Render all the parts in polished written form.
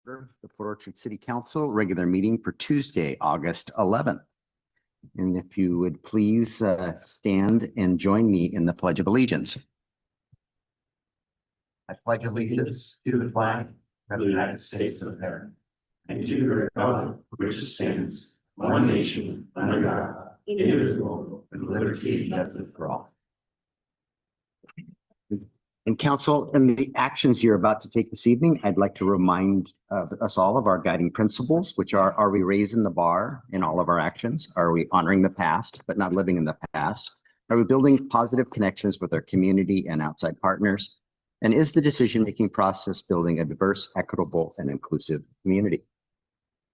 The Port Orchard City Council regular meeting for Tuesday, August 11th. And if you would please stand and join me in the Pledge of Allegiance. I pledge allegiance to the flag of the United States of America and to the republic which stands one nation under God, indivisible, with liberty and justice for all. And council, in the actions you're about to take this evening, I'd like to remind us all of our guiding principles, which are we raising the bar in all of our actions? Are we honoring the past, but not living in the past? Are we building positive connections with our community and outside partners? And is the decision-making process building a diverse, equitable, and inclusive community?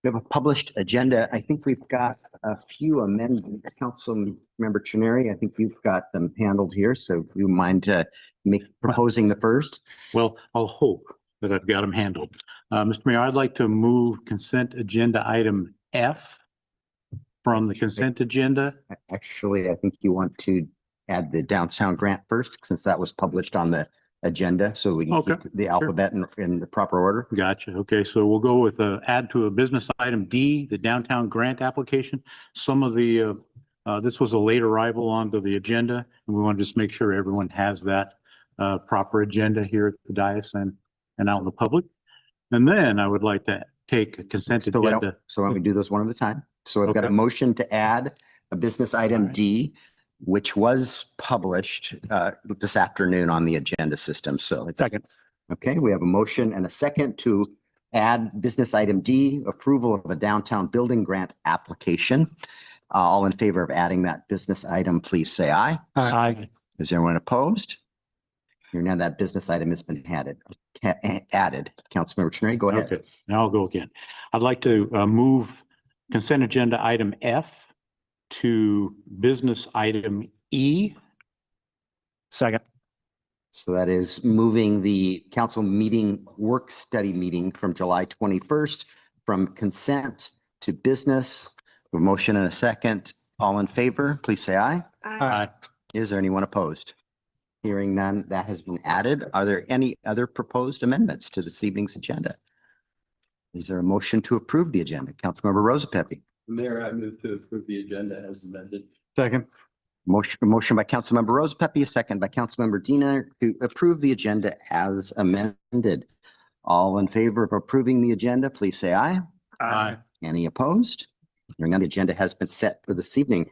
We have a published agenda. I think we've got a few amendments. Council Member Trenary, I think you've got them handled here. So do you mind proposing the first? Well, I'll hope that I've got them handled. Mr. Mayor, I'd like to move consent agenda item F from the consent agenda. Actually, I think you want to add the downtown grant first, since that was published on the agenda, so we can keep the alphabet in the proper order. Gotcha. Okay, so we'll go with add to a business item D, the downtown grant application. Some of the, this was a late arrival onto the agenda, and we want to just make sure everyone has that proper agenda here at the dais and out in the public. And then I would like to take a consent agenda. So why don't we do those one at a time? So I've got a motion to add a business item D, which was published this afternoon on the agenda system. So Second. Okay, we have a motion and a second to add business item D, approval of a downtown building grant application. All in favor of adding that business item, please say aye. Aye. Is anyone opposed? Hearing none, that business item has been added. Councilmember Trenary, go ahead. Okay, now I'll go again. I'd like to move consent agenda item F to business item E. Second. So that is moving the council meeting work study meeting from July 21st from consent to business. A motion and a second. All in favor, please say aye. Aye. Is there anyone opposed? Hearing none, that has been added. Are there any other proposed amendments to this evening's agenda? Is there a motion to approve the agenda? Councilmember Rosapepe. Mayor, I move to approve the agenda as amended. Second. Motion by Councilmember Rosapepe, a second by Councilmember Dina to approve the agenda as amended. All in favor of approving the agenda, please say aye. Aye. Any opposed? Hearing none, the agenda has been set for this evening.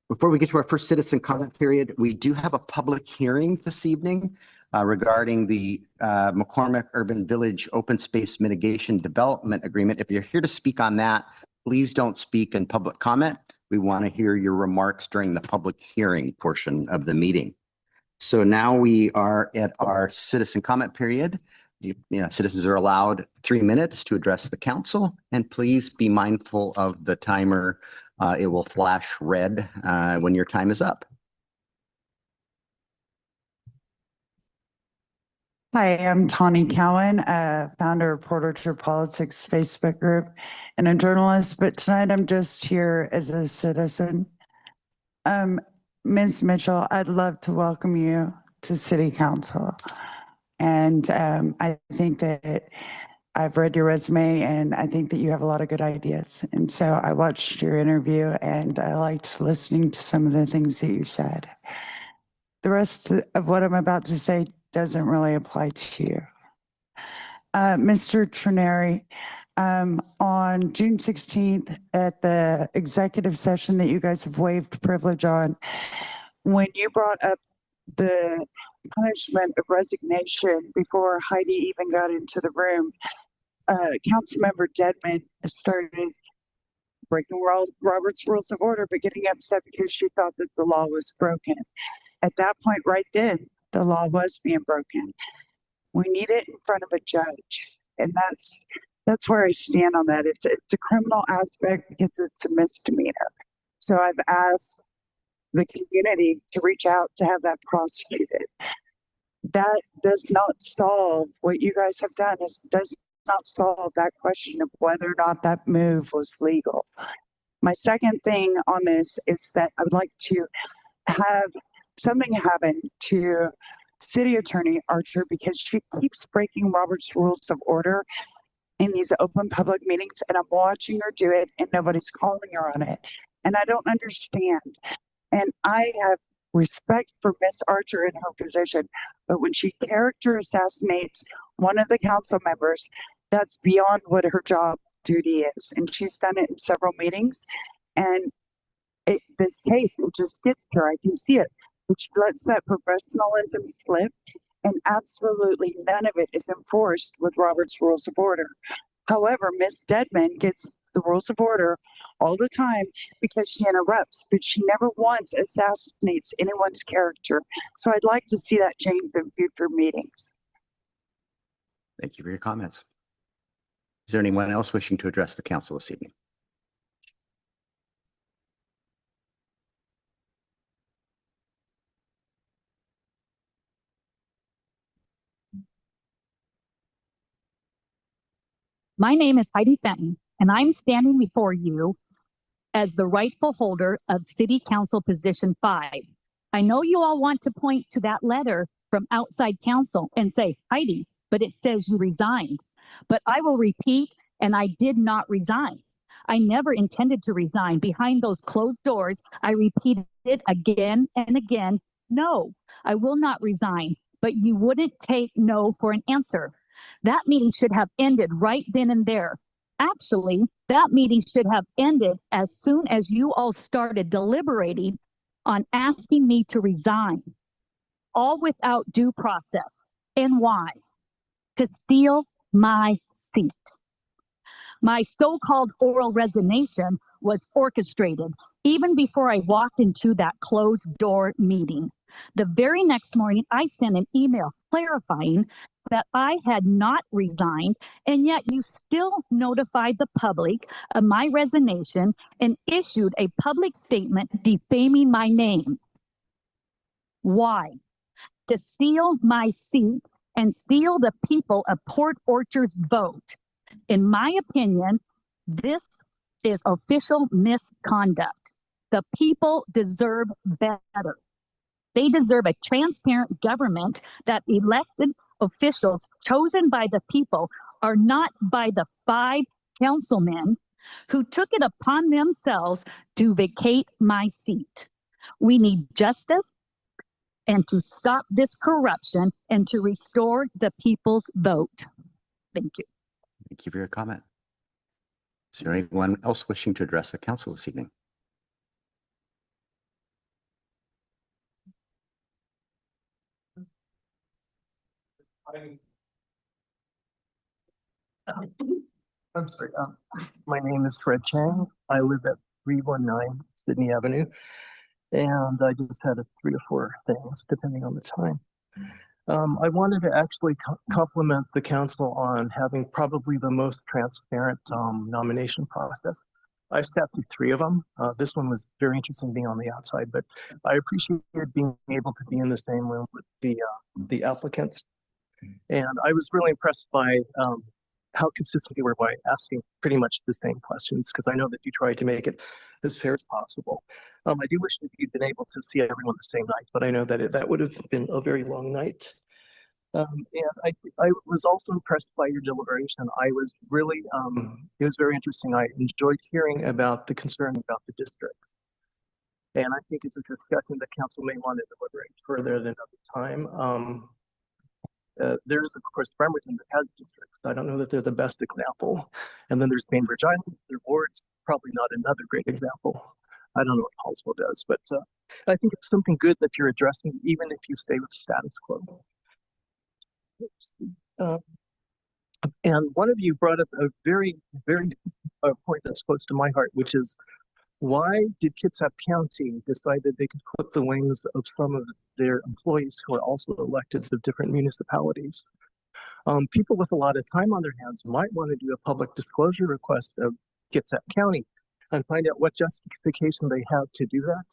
Before we get to our first citizen comment period, we do have a public hearing this evening regarding the McCormick Urban Village Open Space Mitigation Development Agreement. If you're here to speak on that, please don't speak in public comment. We want to hear your remarks during the public hearing portion of the meeting. So now we are at our citizen comment period. Citizens are allowed 3 minutes to address the council, and please be mindful of the timer. It will flash red when your time is up. Hi, I'm Tawny Cowan, founder of Port Orchard Politics Facebook group and a journalist, but tonight I'm just here as a citizen. Ms. Mitchell, I'd love to welcome you to City Council. And I think that I've read your resume and I think that you have a lot of good ideas. And so I watched your interview and I liked listening to some of the things that you said. The rest of what I'm about to say doesn't really apply to you. Mr. Trenary, on June 16th at the executive session that you guys have waived privilege on, when you brought up the punishment of resignation before Heidi even got into the room, Councilmember Dedman started breaking Robert's Rules of Order, but getting upset because she thought that the law was broken. At that point right then, the law was being broken. We need it in front of a judge. And that's where I stand on that. It's a criminal aspect because it's a misdemeanor. So I've asked the community to reach out to have that prosecuted. That does not solve what you guys have done. It does not solve that question of whether or not that move was legal. My second thing on this is that I would like to have something happen to City Attorney Archer because she keeps breaking Robert's Rules of Order in these open public meetings, and I'm watching her do it, and nobody's calling her on it. And I don't understand. And I have respect for Miss Archer in her position, but when she character assassinates one of the council members, that's beyond what her job duty is. And she's done it in several meetings. And this case, it just gets to her. I can see it. Which lets that professionalism slip, and absolutely none of it is enforced with Robert's Rules of Order. However, Miss Deadman gets the rules of order all the time because she interrupts, but she never once assassinates anyone's character. So I'd like to see that change in future meetings. Thank you for your comments. Is there anyone else wishing to address the council this evening? My name is Heidi Fenton, and I'm standing before you as the rightful holder of City Council Position 5. I know you all want to point to that letter from outside council and say, Heidi, but it says you resigned. But I will repeat, and I did not resign. I never intended to resign. Behind those closed doors, I repeated it again and again. No, I will not resign, but you wouldn't take no for an answer. That meeting should have ended right then and there. Actually, that meeting should have ended as soon as you all started deliberating on asking me to resign, all without due process. And why? To steal my seat. My so-called oral resignation was orchestrated even before I walked into that closed door meeting. The very next morning, I sent an email clarifying that I had not resigned, and yet you still notified the public of my resignation and issued a public statement defaming my name. Why? To steal my seat and steal the people of Port Orchard's vote. In my opinion, this is official misconduct. The people deserve better. They deserve a transparent government that elected officials chosen by the people are not by the 5 councilmen who took it upon themselves to vacate my seat. We need justice and to stop this corruption and to restore the people's vote. Thank you. Thank you for your comment. Is there anyone else wishing to address the council this evening? I'm sorry. My name is Fred Chang. I live at 319 Sydney Avenue, and I just had 3 or 4 things, depending on the time. I wanted to actually compliment the council on having probably the most transparent nomination process. I've sat through 3 of them. This one was very interesting being on the outside, but I appreciated being able to be in the same room with the applicants. And I was really impressed by how consistent you were by asking pretty much the same questions, because I know that you tried to make it as fair as possible. I do wish that you'd been able to see everyone the same night, but I know that that would have been a very long night. And I was also impressed by your deliberation. I was really, it was very interesting. I enjoyed hearing about the concern about the districts. And I think it's a discussion that council may want to deliberate further at another time. There's, of course, Bremerton that has districts. I don't know that they're the best example. And then there's Bainbridge Island, their wards, probably not another great example. I don't know what Hallsville does, but I think it's something good that you're addressing, even if you stay with the status quo. And one of you brought up a very, very point that's close to my heart, which is, why did Kitsap County decide that they could clip the wings of some of their employees who are also electeds of different municipalities? People with a lot of time on their hands might want to do a public disclosure request of Kitsap County and find out what justification they have to do that.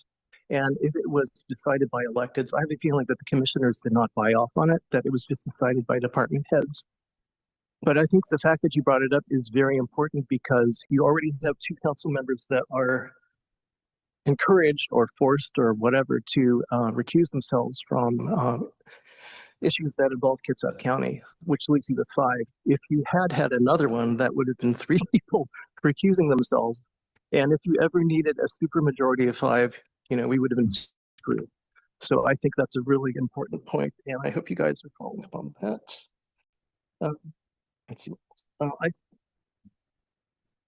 And if it was decided by electeds, I have a feeling that the commissioners did not buy off on it, that it was just decided by department heads. But I think the fact that you brought it up is very important, because you already have 2 council members that are encouraged or forced or whatever to recuse themselves from issues that involve Kitsap County, which leaves you with 5. If you had had another one, that would have been 3 people recusing themselves. And if you ever needed a super majority of 5, we would have been screwed. So I think that's a really important point, and I hope you guys are following up on that. Let's see.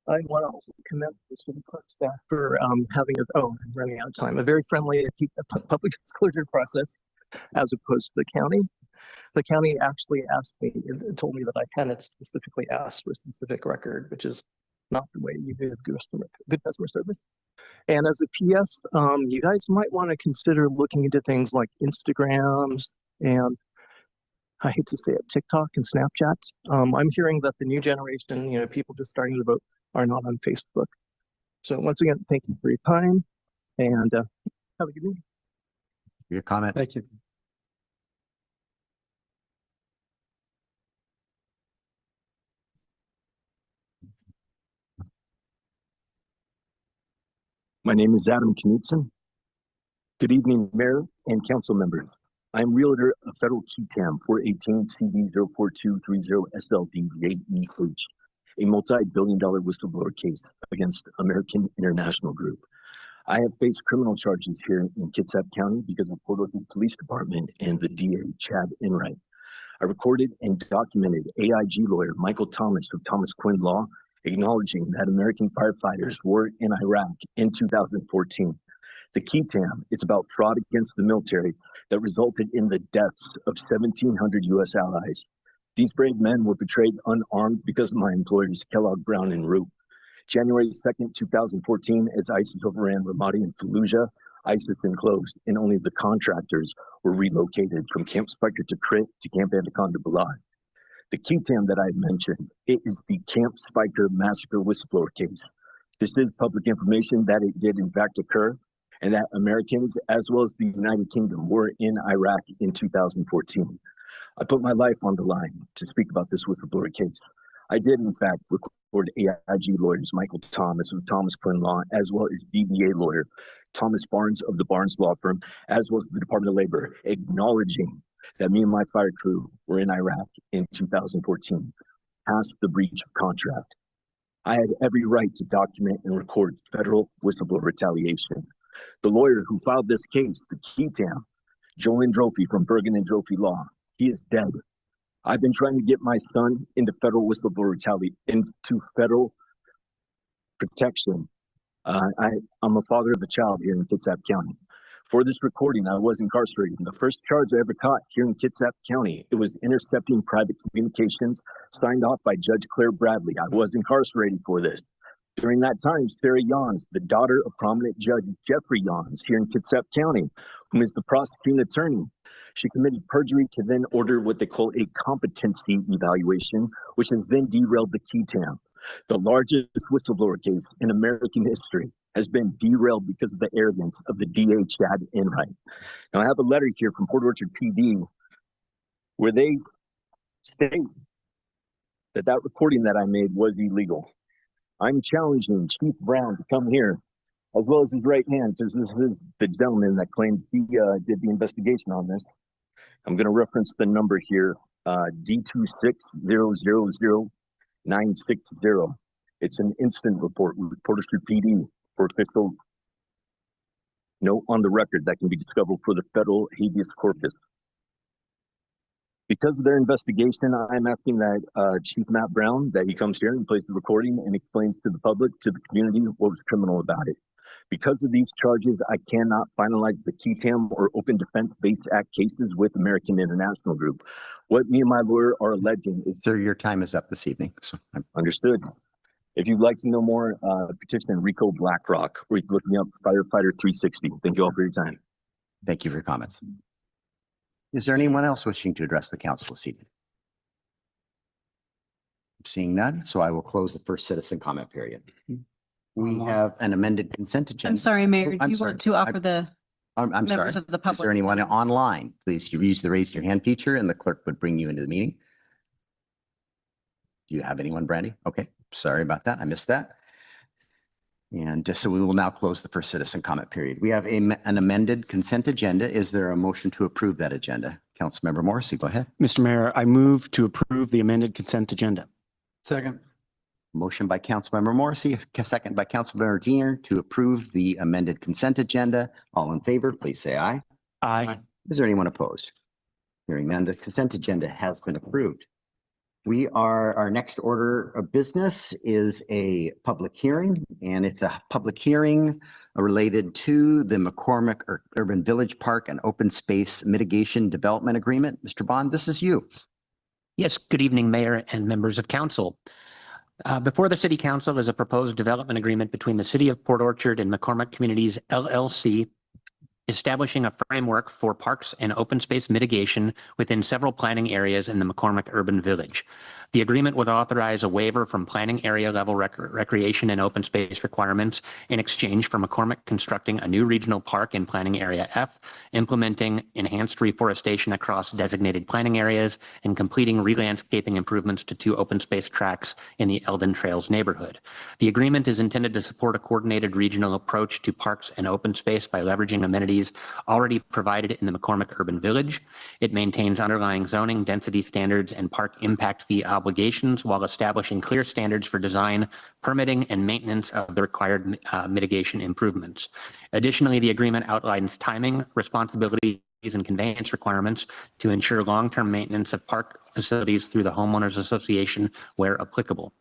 I want to also commend the city clerk staff for having I'm running out of time. A very friendly and keep the public disclosure process as opposed to the county. The county actually asked me and told me that I hadn't specifically asked for a specific record, which is not the way you do good customer service. And as a PS, you guys might want to consider looking into things like Instagrams and I hate to say it, TikTok and Snapchat. I'm hearing that the new generation, people just starting to vote, are not on Facebook. So once again, thank you for your time and have a good evening. Your comment. Thank you. My name is Adam Knutson. Good evening, Mayor and Council members. I am Realtor of Federal Key Tam 418 CD 04230 SLD8EH, a multi-billion-dollar whistleblower case against American International Group. I have faced criminal charges here in Kitsap County because of Port Orchard Police Department and the DA, Chad Enright. I recorded and documented AIG lawyer Michael Thomas of Thomas Quinn Law acknowledging that American firefighters were in Iraq in 2014. The Key Tam, it's about fraud against the military that resulted in the deaths of 1,700 U.S. allies. These brave men were betrayed unarmed because of my employers, Kellogg, Brown, and Root. January 2nd, 2014, as ISIS overran Ramadi and Fallujah, ISIS enclosed, and only the contractors were relocated from Camp Speicher to Crit to Camp Anaconda Balad. The Key Tam that I mentioned, it is the Camp Speicher massacre whistleblower case. This is public information that it did in fact occur, and that Americans, as well as the United Kingdom, were in Iraq in 2014. I put my life on the line to speak about this whistleblower case. I did, in fact, record AIG lawyers Michael Thomas of Thomas Quinn Law, as well as DBA lawyer Thomas Barnes of the Barnes Law Firm, as well as the Department of Labor, acknowledging that me and my fire crew were in Iraq in 2014, past the breach of contract. I had every right to document and record federal whistleblower retaliation. The lawyer who filed this case, the Key Tam, Joel Androphi from Bergen and Androphi Law, he is dead. I've been trying to get my son into federal whistleblower into federal protection. I'm a father of a child here in Kitsap County. For this recording, I was incarcerated. The first charge I ever caught here in Kitsap County, it was intercepting private communications signed off by Judge Claire Bradley. I was incarcerated for this. During that time, Sarah Yons, the daughter of prominent Judge Jeffrey Yons here in Kitsap County, whom is the prosecuting attorney, she committed perjury to then order what they call a competency evaluation, which has then derailed the Key Tam. The largest whistleblower case in American history has been derailed because of the arrogance of the DA, Chad Enright. Now, I have a letter here from Port Orchard PD where they state that that recording that I made was illegal. I'm challenging Chief Brown to come here, as well as his right hand, because this is the gentleman that claimed he did the investigation on this. I'm going to reference the number here, D260000960. It's an incident report with Port Orchard PD for official note on the record that can be discovered for the federal habeas corpus. Because of their investigation, I'm asking that Chief Matt Brown, that he comes here and plays the recording and explains to the public, to the community, what was criminal about it. Because of these charges, I cannot finalize the Key Tam or Open Defense Base Act cases with American International Group. What me and my lawyer are alleging is— Sir, your time is up this evening. So I'm understood. If you'd like to know more, petition Rico Blackrock, or you can look me up, Firefighter 360. Thank you all for your time. Thank you for your comments. Is there anyone else wishing to address the council this evening? Seeing none, so I will close the first citizen comment period. We have an amended consent agenda. I'm sorry, Mayor, Oh, do I'm you sorry. want to offer the I'm sorry. members of the Is there public? anyone online? Please use the raise your hand feature and the clerk would bring you into the meeting. Do you have anyone, Brandy? Okay, sorry about that. I missed that. And so we will now close the first citizen comment period. We have an amended consent agenda. Is there a motion to approve that agenda? Councilmember Morrissey, go ahead. Mr. Mayor, I move to approve the amended consent agenda. Second. Motion by Councilmember Morrissey, a second by Councilmember Diener to approve the amended consent agenda. All in favor, please say aye. Aye. Is there anyone opposed? Hearing none, the consent agenda has been approved. Our next order of business is a public hearing, and it's a public hearing related to the McCormick Urban Village Park and Open Space Mitigation Development Agreement. Mr. Bond, this is you. Yes, good evening, Mayor and members of council. Before the City Council is a proposed development agreement between the City of Port Orchard and McCormick Communities LLC, establishing a framework for parks and open space mitigation within several planning areas in the McCormick Urban Village. The agreement would authorize a waiver from planning area level recreation and open space requirements in exchange for McCormick constructing a new regional park in planning area F, implementing enhanced reforestation across designated planning areas, and completing re-landscaping improvements to 2 open space tracks in the Eldon Trails neighborhood. The agreement is intended to support a coordinated regional approach to parks and open space by leveraging amenities already provided in the McCormick Urban Village. It maintains underlying zoning, density standards, and park impact fee obligations while establishing clear standards for design, permitting, and maintenance of the required mitigation improvements. Additionally, the agreement outlines timing, responsibilities, and conveyance requirements to ensure long-term maintenance of park facilities through the homeowners association where applicable.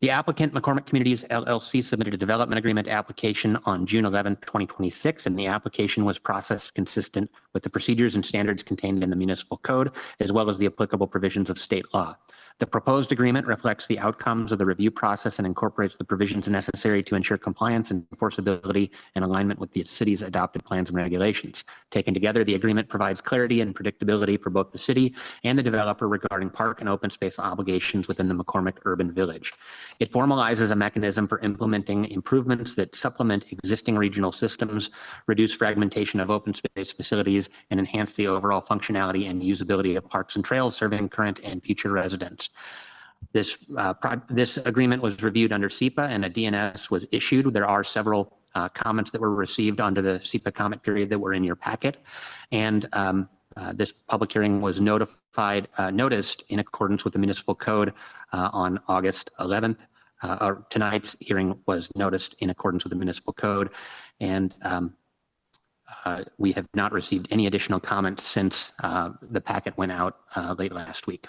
The applicant, McCormick Communities LLC, submitted a development agreement application on June 11, 2026, and the application was processed consistent with the procedures and standards contained in the municipal code, as well as the applicable provisions of state law. The proposed agreement reflects the outcomes of the review process and incorporates the provisions necessary to ensure compliance and enforceability and alignment with the city's adopted plans and regulations. Taken together, the agreement provides clarity and predictability for both the city and the developer regarding park and open space obligations within the McCormick Urban Village. It formalizes a mechanism for implementing improvements that supplement existing regional systems, reduce fragmentation of open space facilities, and enhance the overall functionality and usability of parks and trails serving current and future residents. This agreement was reviewed under SEPA and a DNS was issued. There are several comments that were received under the SEPA comment period that were in your packet. And this public hearing was noticed in accordance with the municipal code on August 11th. Tonight's hearing was noticed in accordance with the municipal code. And we have not received any additional comments since the packet went out late last week.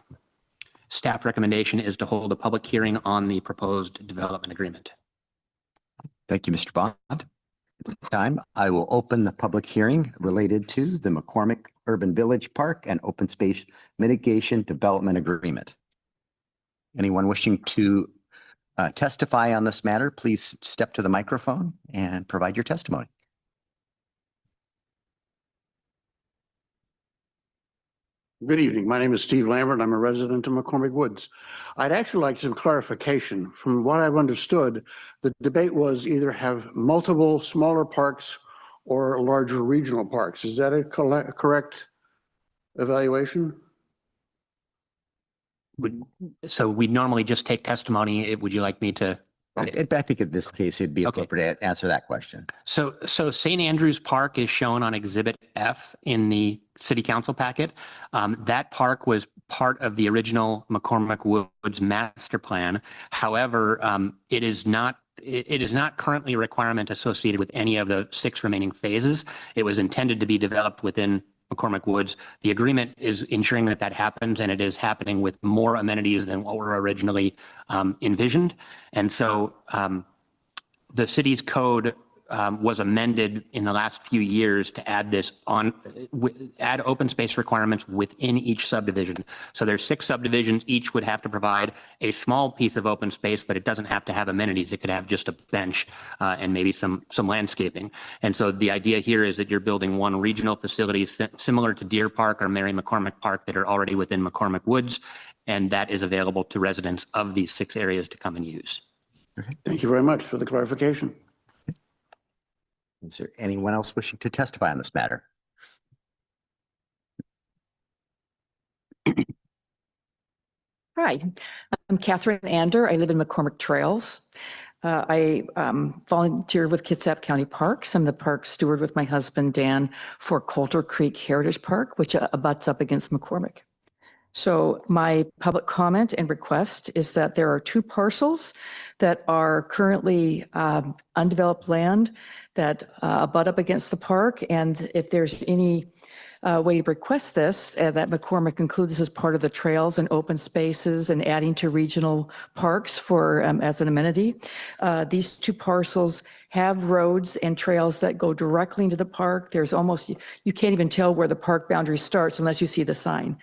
Staff recommendation is to hold a public hearing on the proposed development agreement. Thank you, Mr. Bond. At this time, I will open the public hearing related to the McCormick Urban Village Park and Open Space Mitigation Development Agreement. Anyone wishing to testify on this matter, please step to the microphone and provide your testimony. Good evening. My name is Steve Lambert. I'm a resident of McCormick Woods. I'd actually like some clarification. From what I've understood, the debate was either have multiple smaller parks or larger regional parks. Is that a correct evaluation? So we normally just take testimony. Would you like me to? I think in this case, it'd be appropriate to answer that question. So St. Andrews Park is shown on Exhibit F in the City Council packet. That park was part of the original McCormick Woods master plan. However, it is not currently a requirement associated with any of the 6 remaining phases. It was intended to be developed within McCormick Woods. The agreement is ensuring that that happens, and it is happening with more amenities than what were originally envisioned. And so the city's code was amended in the last few years to add add open space requirements within each subdivision. So there's 6 subdivisions. Each would have to provide a small piece of open space, but it doesn't have to have amenities. It could have just a bench and maybe some landscaping. And so the idea here is that you're building one regional facility similar to Deer Park or Mary McCormick Park that are already within McCormick Woods, and that is available to residents of these 6 areas to come and use. Thank you very much for the clarification. Is there anyone else wishing to testify on this matter? Hi, I'm Catherine Ander. I live in McCormick Trails. I volunteer with Kitsap County Parks. I'm the park steward with my husband, Dan, for Coulter Creek Heritage Park, which abuts up against McCormick. So my public comment and request is that there are 2 parcels that are currently undeveloped land that abut up against the park. And if there's any way to request this, that McCormick include this as part of the trails and open spaces and adding to regional parks for as an amenity. These 2 parcels have roads and trails that go directly into the park. There's almost, you can't even tell where the park boundary starts unless you see the sign.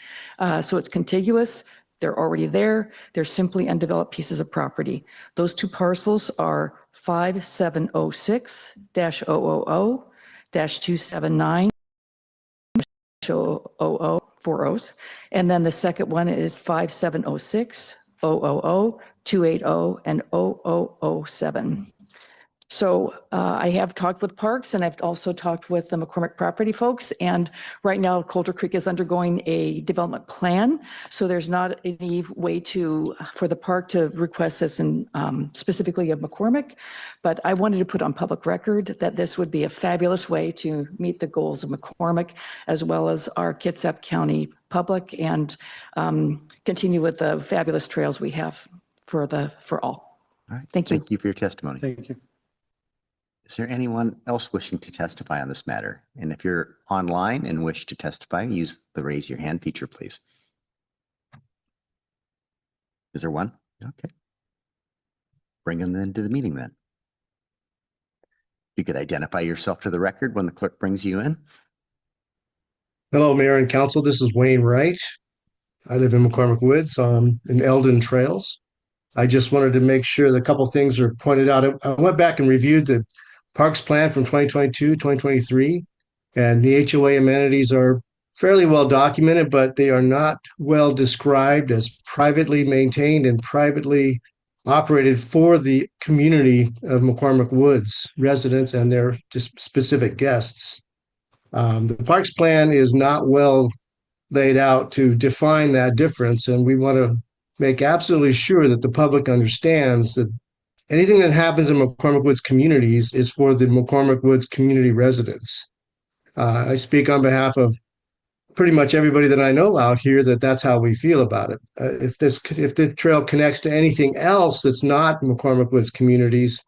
So it's contiguous. They're already there. They're simply undeveloped pieces of property. Those 2 parcels are 5706-000-279. 4 O's. And then the second one is 5706-000-280 and 0007. So I have talked with Parks and I've also talked with the McCormick property folks. And right now Coulter Creek is undergoing a development plan. So there's not any way for the park to request this in specifically of McCormick. But I wanted to put on public record that this would be a fabulous way to meet the goals of McCormick as well as our Kitsap County public and continue with the fabulous trails we have for all. All right. Thank you. Thank you for your testimony. Thank you. Is there anyone else wishing to testify on this matter? And if you're online and wish to testify, use the raise your hand feature, please. Is there one? Okay. Bring them into the meeting then. You could identify yourself to the record when the clerk brings you in. Hello, Mayor and Council. This is Wayne Wright. I live in McCormick Woods in Eldon Trails. I just wanted to make sure that a couple things are pointed out. I went back and reviewed the Parks Plan from 2022, 2023, and the HOA amenities are fairly well documented, but they are not well described as privately maintained and privately operated for the community of McCormick Woods residents and their just specific guests. The Parks Plan is not well laid out to define that difference, and we want to make absolutely sure that the public understands that anything that happens in McCormick Woods communities is for the McCormick Woods community residents. I speak on behalf of pretty much everybody that I know out here that's how we feel about it. If the trail connects to anything else that's not McCormick Woods communities,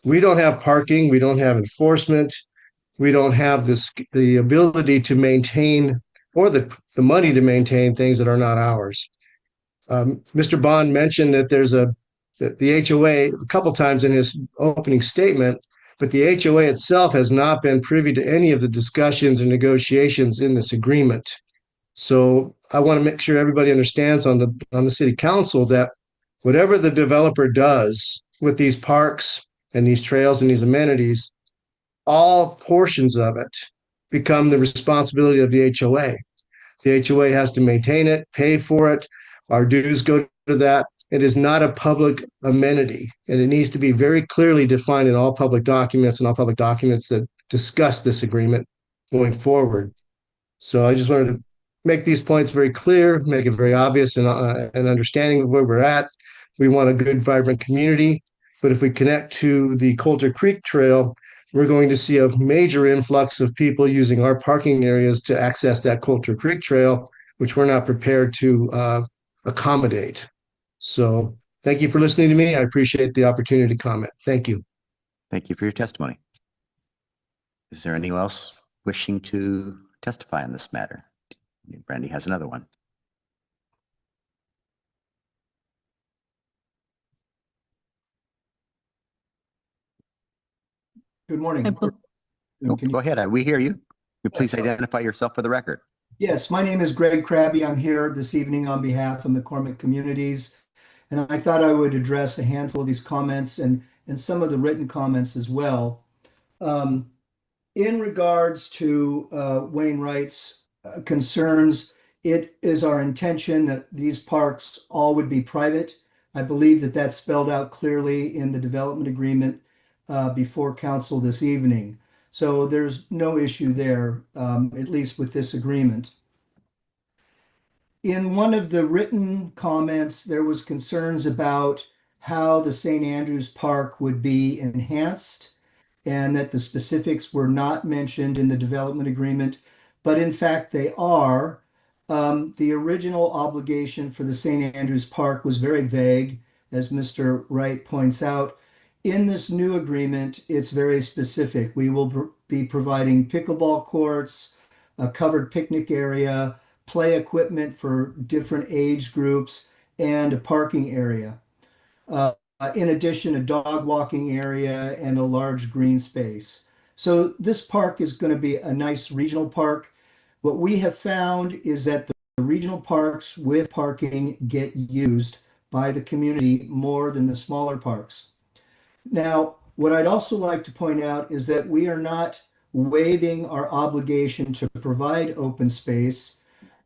we don't have parking, we don't have enforcement, we don't have the ability to maintain or the money to maintain things that are not ours. Mr. Bond mentioned that there's the HOA a couple times in his opening statement, but the HOA itself has not been privy to any of the discussions and negotiations in this agreement. So I want to make sure everybody understands on the city council that whatever the developer does with these parks and these trails and these amenities, all portions of it become the responsibility of the HOA. The HOA has to maintain it, pay for it. Our dues go to that. It is not a public amenity, and it needs to be very clearly defined in all public documents and all public documents that discuss this agreement going forward. So I just wanted to make these points very clear, make it very obvious and understanding of where we're at. We want a good, vibrant community, but if we connect to the Coulter Creek Trail, we're going to see a major influx of people using our parking areas to access that Coulter Creek Trail, which we're not prepared to accommodate. So thank you for listening to me. I appreciate the opportunity to comment. Thank you. Thank you for your testimony. Is there anyone else wishing to testify on this matter? Brandy has another one. Good morning. Go ahead. We hear you. Please identify yourself for the record. Yes, my name is Greg Krabby. I'm here this evening on behalf of McCormick Communities. And I thought I would address a handful of these comments and some of the written comments as well. In regards to Wayne Wright's concerns, it is our intention that these parks all would be private. I believe that that's spelled out clearly in the development agreement before council this evening. So there's no issue there, at least with this agreement. In one of the written comments, there was concerns about how the St. Andrews Park would be enhanced and that the specifics were not mentioned in the development agreement, but in fact they are. The original obligation for the St. Andrews Park was very vague, as Mr. Wright points out. In this new agreement, it's very specific. We will be providing pickleball courts, a covered picnic area, play equipment for different age groups, and a parking area. In addition, a dog walking area and a large green space. So this park is going to be a nice regional park. What we have found is that the regional parks with parking get used by the community more than the smaller parks. Now, what I'd also like to point out is that we are not waiving our obligation to provide open space.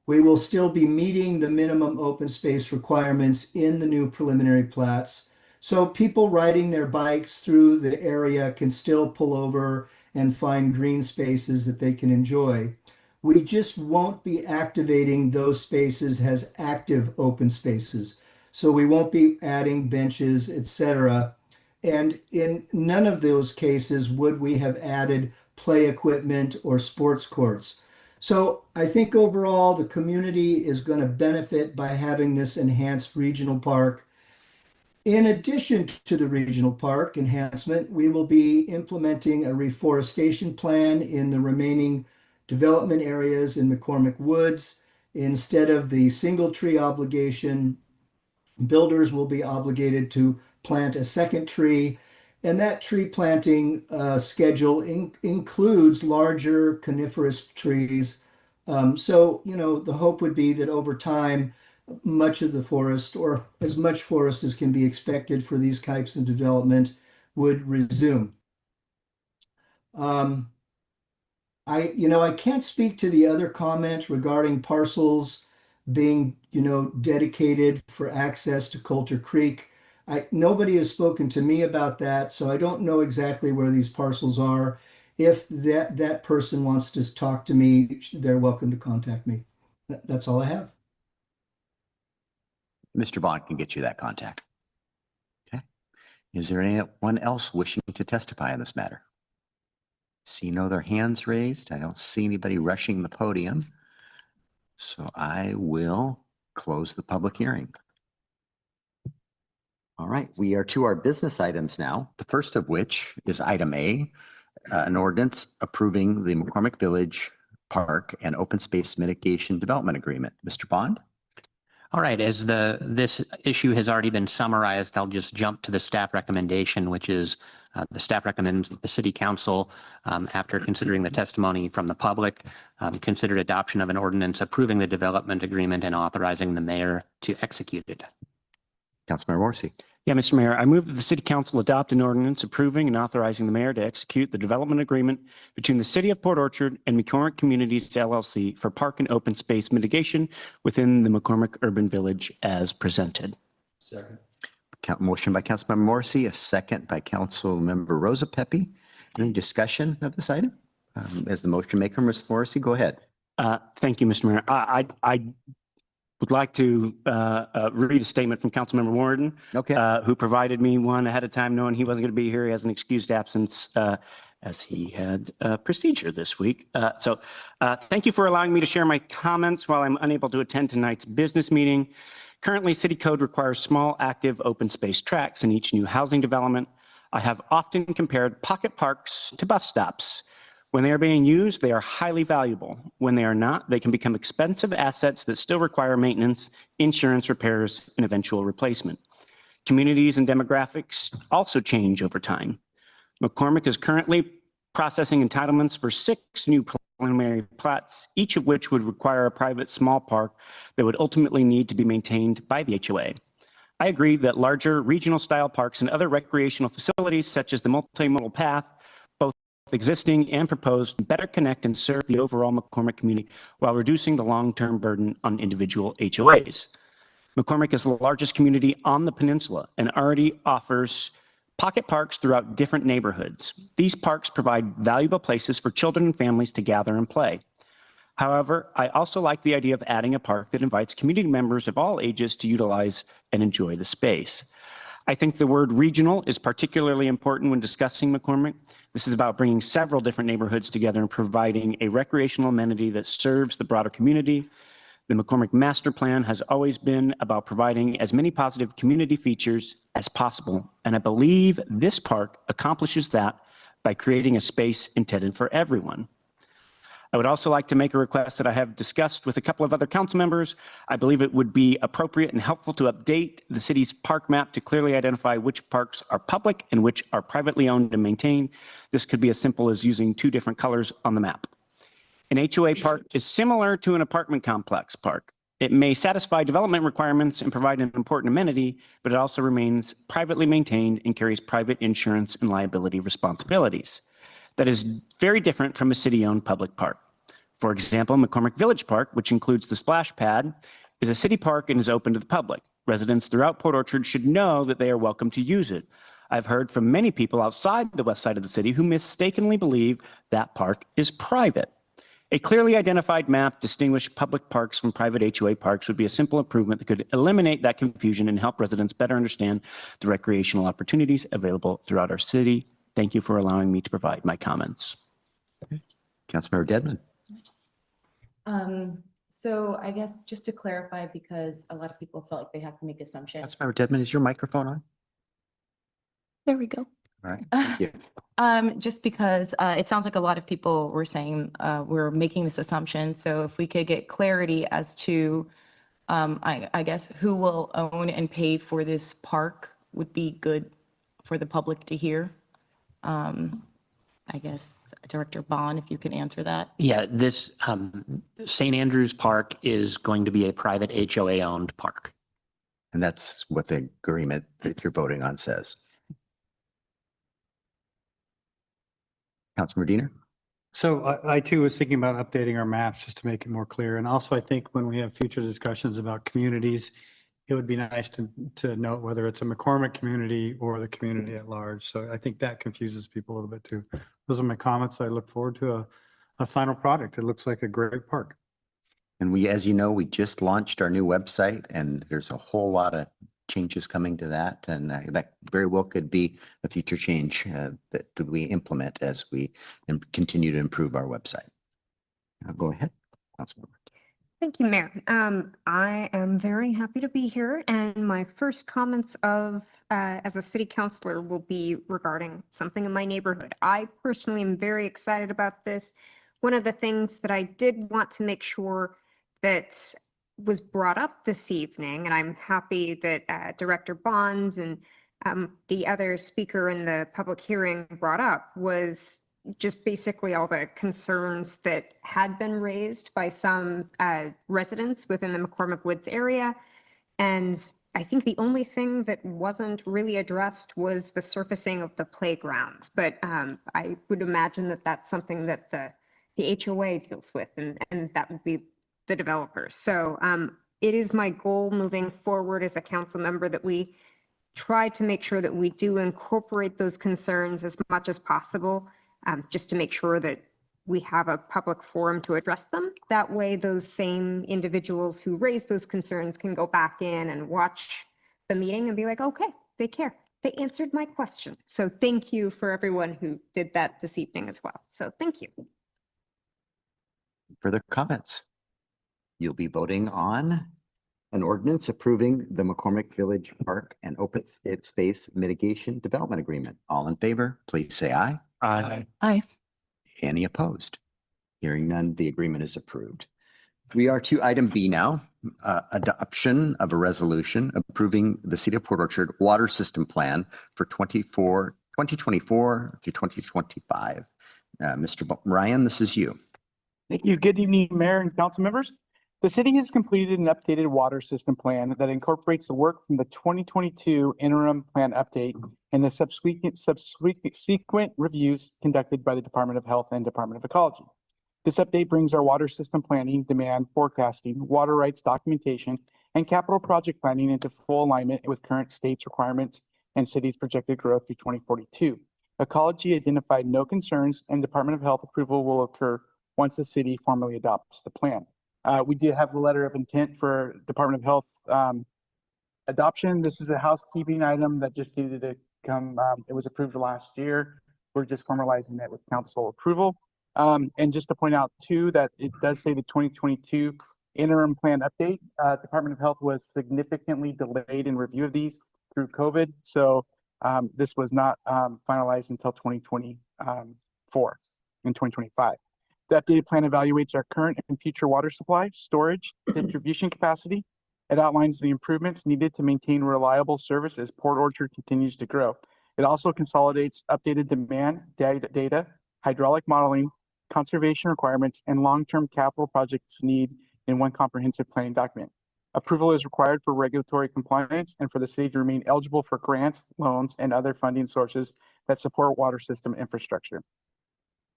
We will still be meeting the minimum open space requirements in the new preliminary plats. So people riding their bikes through the area can still pull over and find green spaces that they can enjoy. We just won't be activating those spaces as active open spaces. So we won't be adding benches, etc. And in none of those cases would we have added play equipment or sports courts. So I think overall the community is going to benefit by having this enhanced regional park. In addition to the regional park enhancement, we will be implementing a reforestation plan in the remaining development areas in McCormick Woods. Instead of the single tree obligation, builders will be obligated to plant a second tree, and that tree planting schedule includes larger coniferous trees. So, the hope would be that over time, much of the forest, or as much forest as can be expected for these types of development, would resume. I can't speak to the other comment regarding parcels being, dedicated for access to Coulter Creek. Nobody has spoken to me about that, so I don't know exactly where these parcels are. If that person wants to talk to me, they're welcome to contact me. That's all I have. Mr. Bond can get you that contact. Okay. Is there anyone else wishing to testify on this matter? See no other hands raised. I don't see anybody rushing the podium. So I will close the public hearing. All right, we are to our business items now. The first of which is item A, an ordinance approving the McCormick Village Park and Open Space Mitigation Development Agreement. Mr. Bond? All right, as this issue has already been summarized, I'll just jump to the staff recommendation, which is the staff recommends that the City Council, after considering the testimony from the public, consider adoption of an ordinance approving the development agreement and authorizing the mayor to execute it. Councilmember Morrissey. Yeah, Mr. Mayor, I move that the City Council adopt an ordinance approving and authorizing the mayor to execute the development agreement between the City of Port Orchard and McCormick Communities LLC for park and open space mitigation within the McCormick Urban Village as presented. Second. Motion by Councilmember Morrissey, a second by Councilmember Rosa Pepe. Any discussion of this item? As the motion maker, Ms. Morrissey, go ahead. Thank you, Mr. Mayor. I would like to read a statement from Councilmember Warden, who provided me one ahead of time, knowing he wasn't going to be here. He has an excused absence as he had a procedure this week. So thank you for allowing me to share my comments while I'm unable to attend tonight's business meeting. Currently, City Code requires small, active, open space tracks in each new housing development. I have often compared pocket parks to bus stops. When they are being used, they are highly valuable. When they are not, they can become expensive assets that still require maintenance, insurance, repairs, and eventual replacement. Communities and demographics also change over time. McCormick is currently processing entitlements for 6 new preliminary plats, each of which would require a private small park that would ultimately need to be maintained by the HOA. I agree that larger regional style parks and other recreational facilities such as the multimodal path, both existing and proposed, better connect and serve the overall McCormick community while reducing the long-term burden on individual HOAs. McCormick is the largest community on the peninsula and already offers pocket parks throughout different neighborhoods. These parks provide valuable places for children and families to gather and play. However, I also like the idea of adding a park that invites community members of all ages to utilize and enjoy the space. I think the word regional is particularly important when discussing McCormick. This is about bringing several different neighborhoods together and providing a recreational amenity that serves the broader community. The McCormick Master Plan has always been about providing as many positive community features as possible, and I believe this park accomplishes that by creating a space intended for everyone. I would also like to make a request that I have discussed with a couple of other council members. I believe it would be appropriate and helpful to update the city's park map to clearly identify which parks are public and which are privately owned and maintained. This could be as simple as using 2 different colors on the map. An HOA park is similar to an apartment complex park. It may satisfy development requirements and provide an important amenity, but it also remains privately maintained and carries private insurance and liability responsibilities. That is very different from a city-owned public park. For example, McCormick Village Park, which includes the splash pad, is a city park and is open to the public. Residents throughout Port Orchard should know that they are welcome to use it. I've heard from many people outside the west side of the city who mistakenly believe that park is private. A clearly identified map distinguishing public parks from private HOA parks would be a simple improvement that could eliminate that confusion and help residents better understand the recreational opportunities available throughout our city. Thank you for allowing me to provide my comments. Councilmember Dedman. So I guess just to clarify, because a lot of people felt like they have to make assumptions. Councilmember Dedman, is your microphone on? There we go. All right. Thank you. Just because it sounds like a lot of people were saying we're making this assumption. So if we could get clarity as to, I guess, who will own and pay for this park would be good for the public to hear. I guess Director Bond, if you can answer that. Yeah, this St. Andrews Park is going to be a private HOA-owned park. And that's what the agreement that you're voting on says. Councilmember Diener? So I too was thinking about updating our maps just to make it more clear. And also I think when we have future discussions about communities, it would be nice to note whether it's a McCormick community or the community at large. So I think that confuses people a little bit too. Those are my comments. I look forward to a final product. It looks like a great park. And we, as you know, we just launched our new website and there's a whole lot of changes coming to that. And that very well could be a future change that we implement as we continue to improve our website. Go ahead, Councilmember. Thank you, Mayor. I am very happy to be here, and my first comments as a city councilor will be regarding something in my neighborhood. I personally am very excited about this. One of the things that I did want to make sure that was brought up this evening, and I'm happy that Director Bond and the other speaker in the public hearing brought up, was just basically all the concerns that had been raised by some residents within the McCormick Woods area. And I think the only thing that wasn't really addressed was the surfacing of the playgrounds. But I would imagine that that's something that the HOA deals with, and that would be the developers. So it is my goal moving forward as a council member that we try to make sure that we do incorporate those concerns as much as possible, just to make sure that we have a public forum to address them. That way, those same individuals who raise those concerns can go back in and watch the meeting and be like, okay, they care. They answered my question. So thank you for everyone who did that this evening as well. So thank you. Further comments? You'll be voting on an ordinance approving the McCormick Village Park and Open Space Mitigation Development Agreement. All in favor, please say aye. Aye. Aye. Any opposed? Hearing none, the agreement is approved. We are to item B now, adoption of a resolution approving the City of Port Orchard Water System Plan for 2024 through 2025. Mr. Ryan, this is you. Thank you. Good evening, Mayor and council members. The city has completed an updated water system plan that incorporates the work from the 2022 interim plan update and the subsequent reviews conducted by the Department of Health and Department of Ecology. This update brings our water system planning, demand forecasting, water rights documentation, and capital project planning into full alignment with current state's requirements and city's projected growth through 2042. Ecology identified no concerns, and Department of Health approval will occur once the city formally adopts the plan. We did have a letter of intent for Department of Health adoption. This is a housekeeping item that just needed to come, it was approved last year. We're just formalizing it with council approval. And just to point out too, that it does say the 2022 interim plan update. Department of Health was significantly delayed in review of these through COVID. So this was not finalized until 2024 and 2025. The updated plan evaluates our current and future water supply, storage, distribution capacity. It outlines the improvements needed to maintain reliable service as Port Orchard continues to grow. It also consolidates updated demand data, hydraulic modeling, conservation requirements, and long-term capital projects need in one comprehensive planning document. Approval is required for regulatory compliance and for the city to remain eligible for grants, loans, and other funding sources that support water system infrastructure.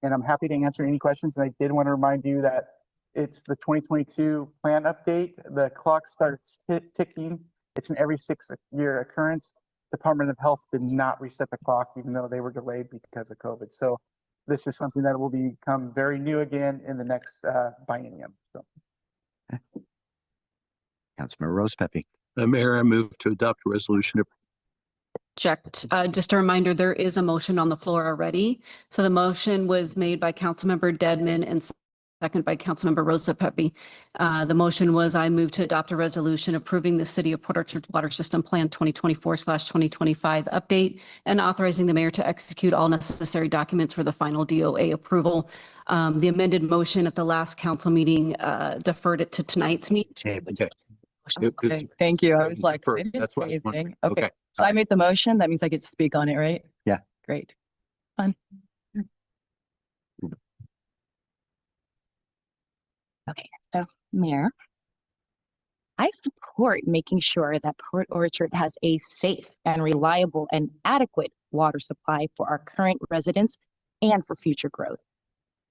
And I'm happy to answer any questions. And I did want to remind you that it's the 2022 plan update. The clock starts ticking. It's an every 6-year occurrence. Department of Health did not reset the clock, even though they were delayed because of COVID. So this is something that will become very new again in the next biennium. So. Councilmember Rose Pepe. Mayor, I move to adopt a resolution. Checked. Just a reminder, there is a motion on the floor already. So the motion was made by Councilmember Dedman and second by Councilmember Rosa Pepe. The motion was I move to adopt a resolution approving the City of Port Orchard Water System Plan 2024/2025 update and authorizing the mayor to execute all necessary documents for the final DOA approval. The amended motion at the last council meeting deferred it to tonight's meeting. Okay, thank you. I was like, I didn't say anything. Okay, so I made the motion. That means I get to speak on it, right? Yeah. Great. Fun. Okay, so Mayor, I support making sure that Port Orchard has a safe and reliable and adequate water supply for our current residents and for future growth.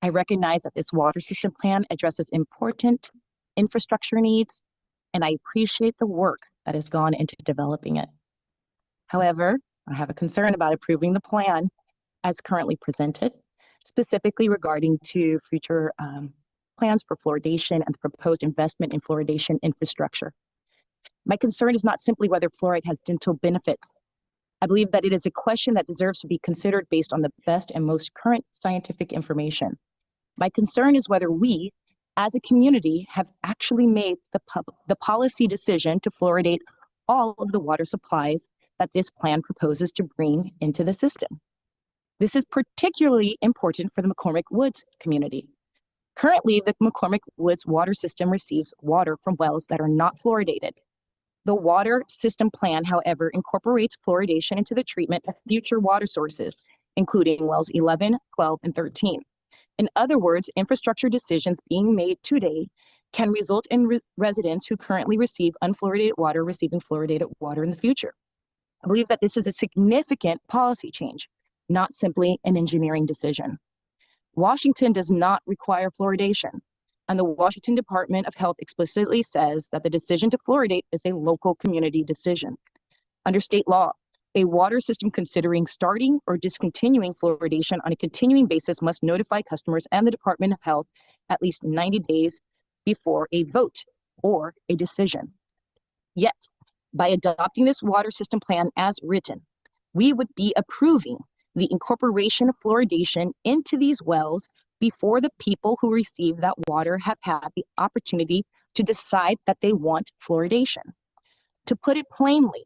I recognize that this water system plan addresses important infrastructure needs, and I appreciate the work that has gone into developing it. However, I have a concern about approving the plan as currently presented, specifically regarding to future plans for fluoridation and the proposed investment in fluoridation infrastructure. My concern is not simply whether fluoride has dental benefits. I believe that it is a question that deserves to be considered based on the best and most current scientific information. My concern is whether we, as a community, have actually made the policy decision to fluoridate all of the water supplies that this plan proposes to bring into the system. This is particularly important for the McCormick Woods community. Currently, the McCormick Woods water system receives water from wells that are not fluoridated. The water system plan, however, incorporates fluoridation into the treatment of future water sources, including wells 11, 12, and 13. In other words, infrastructure decisions being made today can result in residents who currently receive unfluoridated water receiving fluoridated water in the future. I believe that this is a significant policy change, not simply an engineering decision. Washington does not require fluoridation, and the Washington Department of Health explicitly says that the decision to fluoridate is a local community decision. Under state law, a water system considering starting or discontinuing fluoridation on a continuing basis must notify customers and the Department of Health at least 90 days before a vote or a decision. Yet, by adopting this water system plan as written, we would be approving the incorporation of fluoridation into these wells before the people who receive that water have had the opportunity to decide that they want fluoridation. To put it plainly,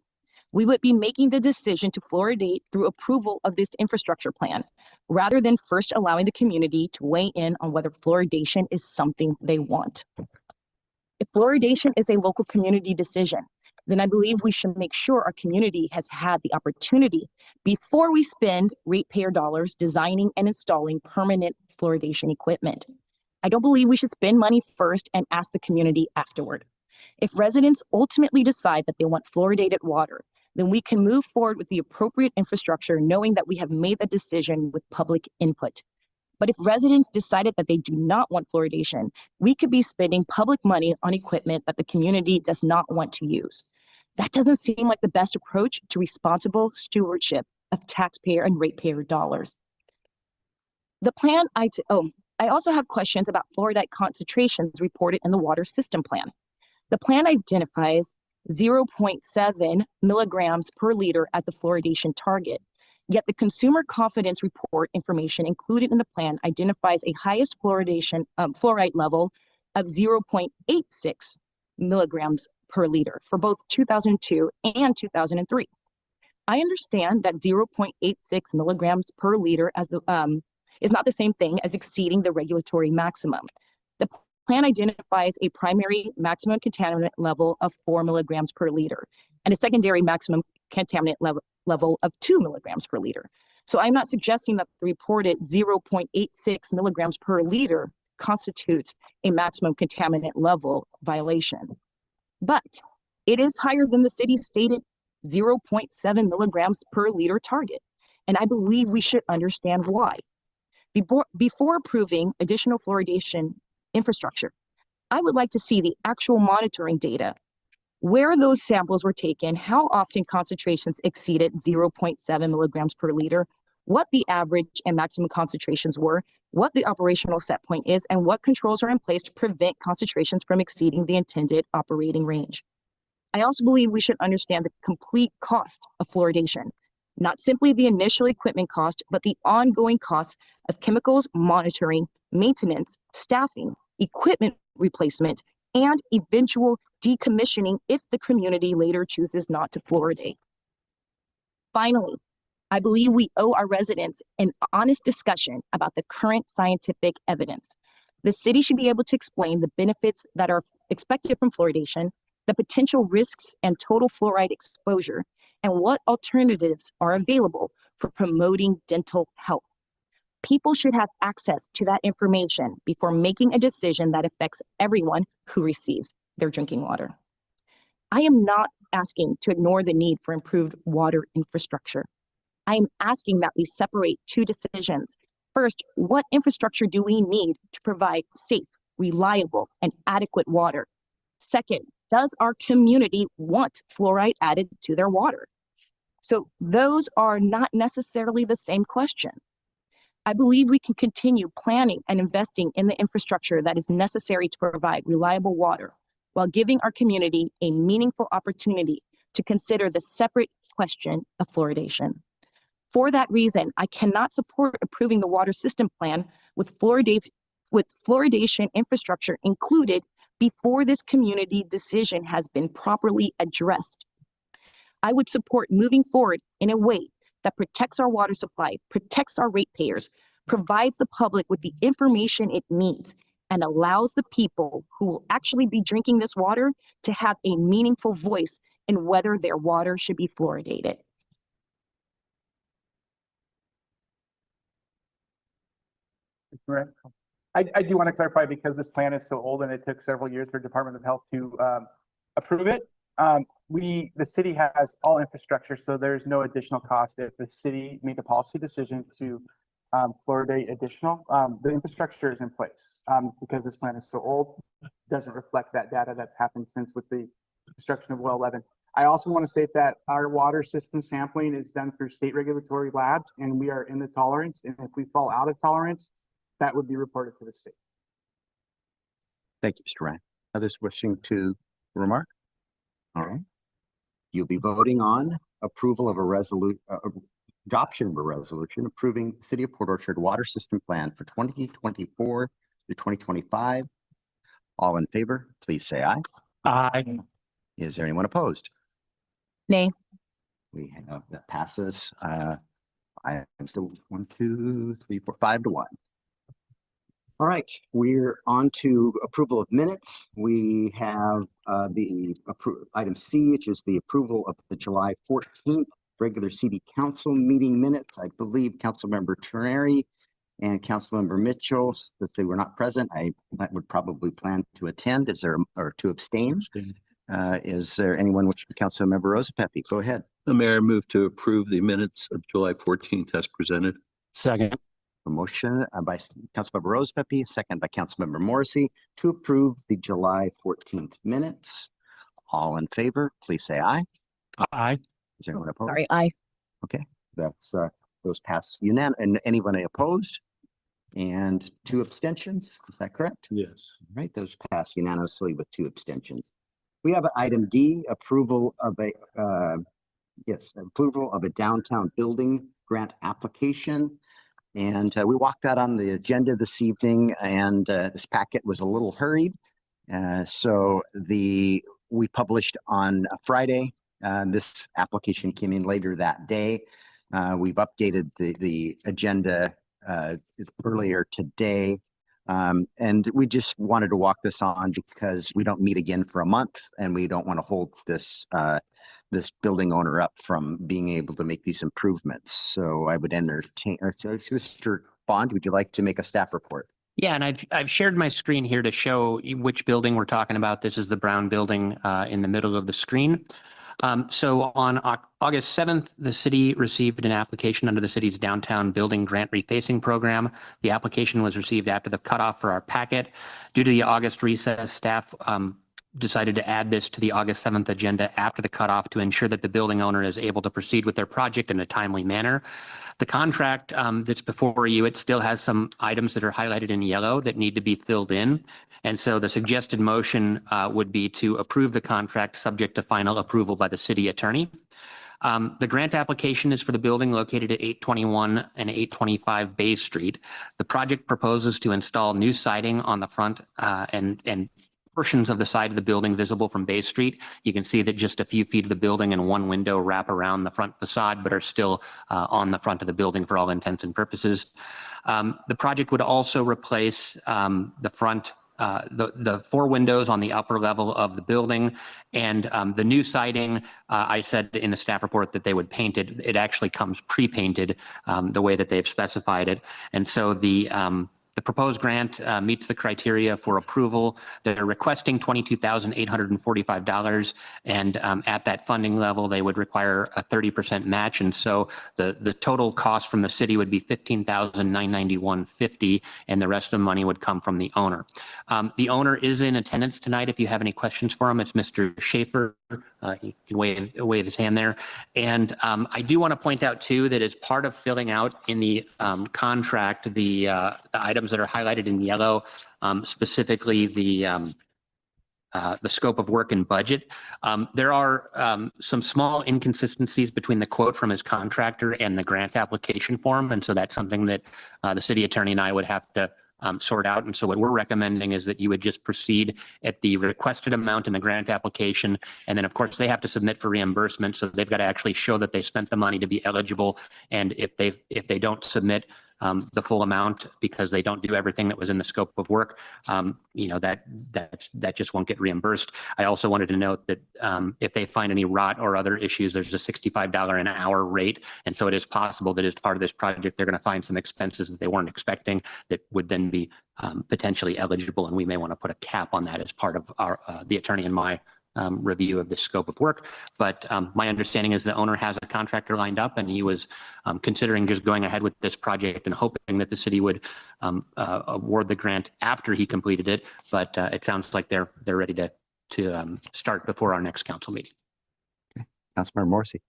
we would be making the decision to fluoridate through approval of this infrastructure plan, rather than first allowing the community to weigh in on whether fluoridation is something they want. If fluoridation is a local community decision, then I believe we should make sure our community has had the opportunity before we spend ratepayer dollars designing and installing permanent fluoridation equipment. I don't believe we should spend money first and ask the community afterward. If residents ultimately decide that they want fluoridated water, then we can move forward with the appropriate infrastructure knowing that we have made the decision with public input. But if residents decided that they do not want fluoridation, we could be spending public money on equipment that the community does not want to use. That doesn't seem like the best approach to responsible stewardship of taxpayer and ratepayer dollars. The plan, I also have questions about fluoride concentrations reported in the water system plan. The plan identifies 0.7 milligrams per liter as the fluoridation target. Yet the consumer confidence report information included in the plan identifies a highest fluoride level of 0.86 milligrams per liter for both 2002 and 2003. I understand that 0.86 milligrams per liter as the is not the same thing as exceeding the regulatory maximum. The plan identifies a primary maximum contaminant level of 4 milligrams per liter and a secondary maximum contaminant level of 2 milligrams per liter. So I'm not suggesting that the reported 0.86 milligrams per liter constitutes a maximum contaminant level violation. But it is higher than the city's stated 0.7 milligrams per liter target. And I believe we should understand why. Before approving additional fluoridation infrastructure, I would like to see the actual monitoring data, where those samples were taken, how often concentrations exceeded 0.7 milligrams per liter, what the average and maximum concentrations were, what the operational set point is, and what controls are in place to prevent concentrations from exceeding the intended operating range. I also believe we should understand the complete cost of fluoridation, not simply the initial equipment cost, but the ongoing costs of chemicals monitoring, maintenance, staffing, equipment replacement, and eventual decommissioning if the community later chooses not to fluoridate. Finally, I believe we owe our residents an honest discussion about the current scientific evidence. The city should be able to explain the benefits that are expected from fluoridation, the potential risks and total fluoride exposure, and what alternatives are available for promoting dental health. People should have access to that information before making a decision that affects everyone who receives their drinking water. I am not asking to ignore the need for improved water infrastructure. I am asking that we separate two decisions. First, what infrastructure do we need to provide safe, reliable, and adequate water? Second, does our community want fluoride added to their water? So those are not necessarily the same question. I believe we can continue planning and investing in the infrastructure that is necessary to provide reliable water while giving our community a meaningful opportunity to consider the separate question of fluoridation. For that reason, I cannot support approving the water system plan with fluoridation infrastructure included before this community decision has been properly addressed. I would support moving forward in a way that protects our water supply, protects our ratepayers, provides the public with the information it needs, and allows the people who will actually be drinking this water to have a meaningful voice in whether their water should be fluoridated. Correct. I do want to clarify, because this plan is so old and it took several years for Department of Health to approve it. The city has all infrastructure, so there's no additional cost if the city made the policy decision to fluoridate additional. The infrastructure is in place because this plan is so old, doesn't reflect that data that's happened since with the construction of well 11. I also want to state that our water system sampling is done through state regulatory labs, and we are in the tolerance. And if we fall out of tolerance, that would be reported to the state. Thank you, Mr. Ryan. Others wishing to remark? All right. You'll be voting on approval of a resolution, adoption of a resolution approving the City of Port Orchard Water System Plan for 2024 through 2025. All in favor, please say aye. Aye. Is there anyone opposed? Nay. We have that passes. I am still 1, 2, 3, 4, 5 to 1. All right, we're on to approval of minutes. We have item C, which is the approval of the July 14th regular City Council meeting minutes. I believe Councilmember Terneri and Councilmember Mitchell, that they were not present, I would probably plan to attend. Is there, or to abstain? Is there anyone, which Councilmember Rosa Pepe, go ahead. The mayor moved to approve the minutes of July 14th as presented. Second. A motion by Councilmember Rosa Pepe, second by Councilmember Morrissey to approve the July 14th minutes. All in favor, please say aye. Aye. Is there anyone opposed? Sorry, aye. Okay, that's those pass unanimous. And anyone opposed? And 2 abstentions, is that correct? Yes. All right, those pass unanimously with 2 abstentions. We have item D, approval of a downtown building grant application. And we walked that on the agenda this evening, and this packet was a little hurried. We published on Friday. This application came in later that day. We've updated the agenda earlier today. And we just wanted to walk this on because we don't meet again for a month, and we don't want to hold this building owner up from being able to make these improvements. So I would entertain, Mr. Bond, would you like to make a staff report? Yeah, and I've shared my screen here to show which building we're talking about. This is the brown building in the middle of the screen. So on August 7th, the city received an application under the city's downtown building grant refacing program. The application was received after the cutoff for our packet. Due to the August recess, staff decided to add this to the August 7th agenda after the cutoff to ensure that the building owner is able to proceed with their project in a timely manner. The contract that's before you, it still has some items that are highlighted in yellow that need to be filled in. And so the suggested motion would be to approve the contract subject to final approval by the city attorney. The grant application is for the building located at 821 and 825 Bay Street. The project proposes to install new siding on the front and portions of the side of the building visible from Bay Street. You can see that just a few feet of the building and one window wrap around the front facade, but are still on the front of the building for all intents and purposes. The project would also replace the front the four windows on the upper level of the building, and the new siding, I said in the staff report that they would paint it. It actually comes pre-painted the way that they've specified it. And so the proposed grant meets the criteria for approval. They're requesting $22,845, and at that funding level, they would require a 30% match. And so the total cost from the city would be $15,991.50, and the rest of the money would come from the owner. The owner is in attendance tonight. If you have any questions for him, it's Mr. Schaefer. He can wave his hand there. And I do want to point out too that as part of filling out in the contract the items that are highlighted in yellow, specifically the scope of work and budget, there are some small inconsistencies between the quote from his contractor and the grant application form, and so that's something that the city attorney and I would have to sort out. And so what we're recommending is that you would just proceed at the requested amount in the grant application. And then of course they have to submit for reimbursement. So they've got to actually show that they spent the money to be eligible. And if they don't submit the full amount because they don't do everything that was in the scope of work, that just won't get reimbursed. I also wanted to note that if they find any rot or other issues, there's a $65 an hour rate. And so it is possible that as part of this project, they're going to find some expenses that they weren't expecting that would then be potentially eligible. And we may want to put a cap on that as part of our the attorney and my review of the scope of work. But my understanding is the owner has a contractor lined up, and he was considering just going ahead with this project and hoping that the city would award the grant after he completed it. But it sounds like they're ready to start before our next council meeting. Okay. Councilmember Morrissey.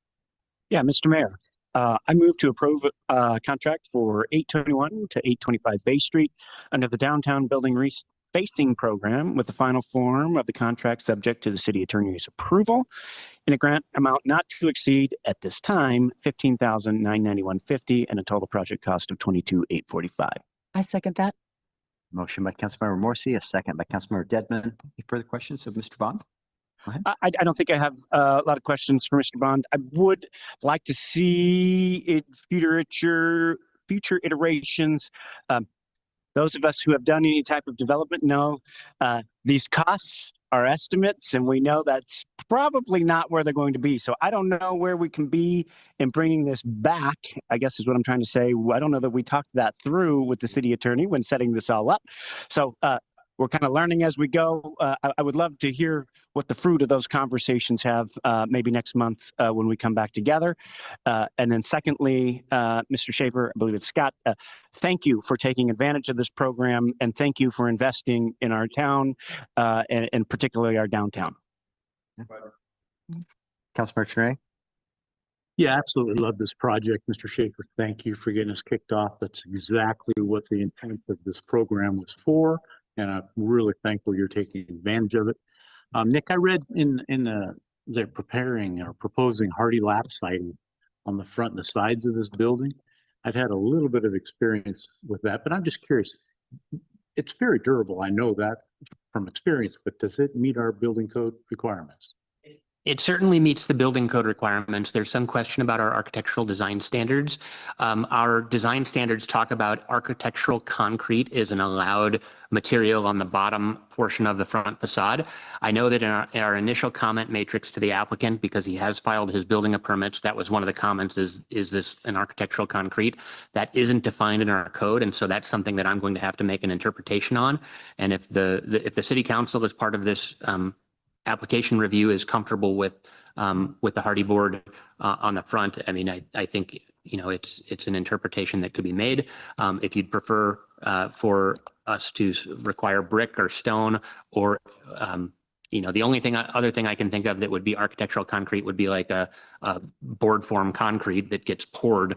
Yeah, Mr. Mayor, I move to approve a contract for 821 to 825 Bay Street under the Downtown Building Refacing Program, with the final form of the contract subject to the city attorney's approval, in a grant amount not to exceed at this time $15,991.50 and a total project cost of $22,845. I second that. Motion by Councilmember Morrissey, a second by Councilmember Dedman. Any further questions of Mr. Bond? Go ahead. I don't think I have a lot of questions for Mr. Bond. I would like to see it future iterations. Those of us who have done any type of development know these costs are estimates, and we know that's probably not where they're going to be. So I don't know where we can be in bringing this back, I guess is what I'm trying to say. I don't know that we talked that through with the city attorney when setting this all up. So we're kind of learning as we go. I would love to hear what the fruit of those conversations have maybe next month when we come back together. And then secondly, Mr. Schaefer, I believe it's Scott, thank you for taking advantage of this program, and thank you for investing in our town and particularly our downtown. Councilmember Trey. Yeah, absolutely love this project, Mr. Schaefer. Thank you for getting us kicked off. That's exactly what the intent of this program was for, and I'm really thankful you're taking advantage of it. Nick, I read they're preparing or proposing hardy lap siding on the front and the sides of this building. I've had a little bit of experience with that, but I'm just curious. It's very durable. I know that from experience, but does it meet our building code requirements? It certainly meets the building code requirements. There's some question about our architectural design standards. Our design standards talk about architectural concrete is an allowed material on the bottom portion of the front facade. I know that in our initial comment matrix to the applicant, because he has filed his building permits, that was one of the comments is this an architectural concrete? That isn't defined in our code, and so that's something that I'm going to have to make an interpretation on. And if the city council is part of this application review is comfortable with the hardy board on the front, I mean, I think, you know, it's an interpretation that could be made. If you'd prefer for us to require brick or stone, or you know, the only other thing I can think of that would be architectural concrete would be like a board form concrete that gets poured.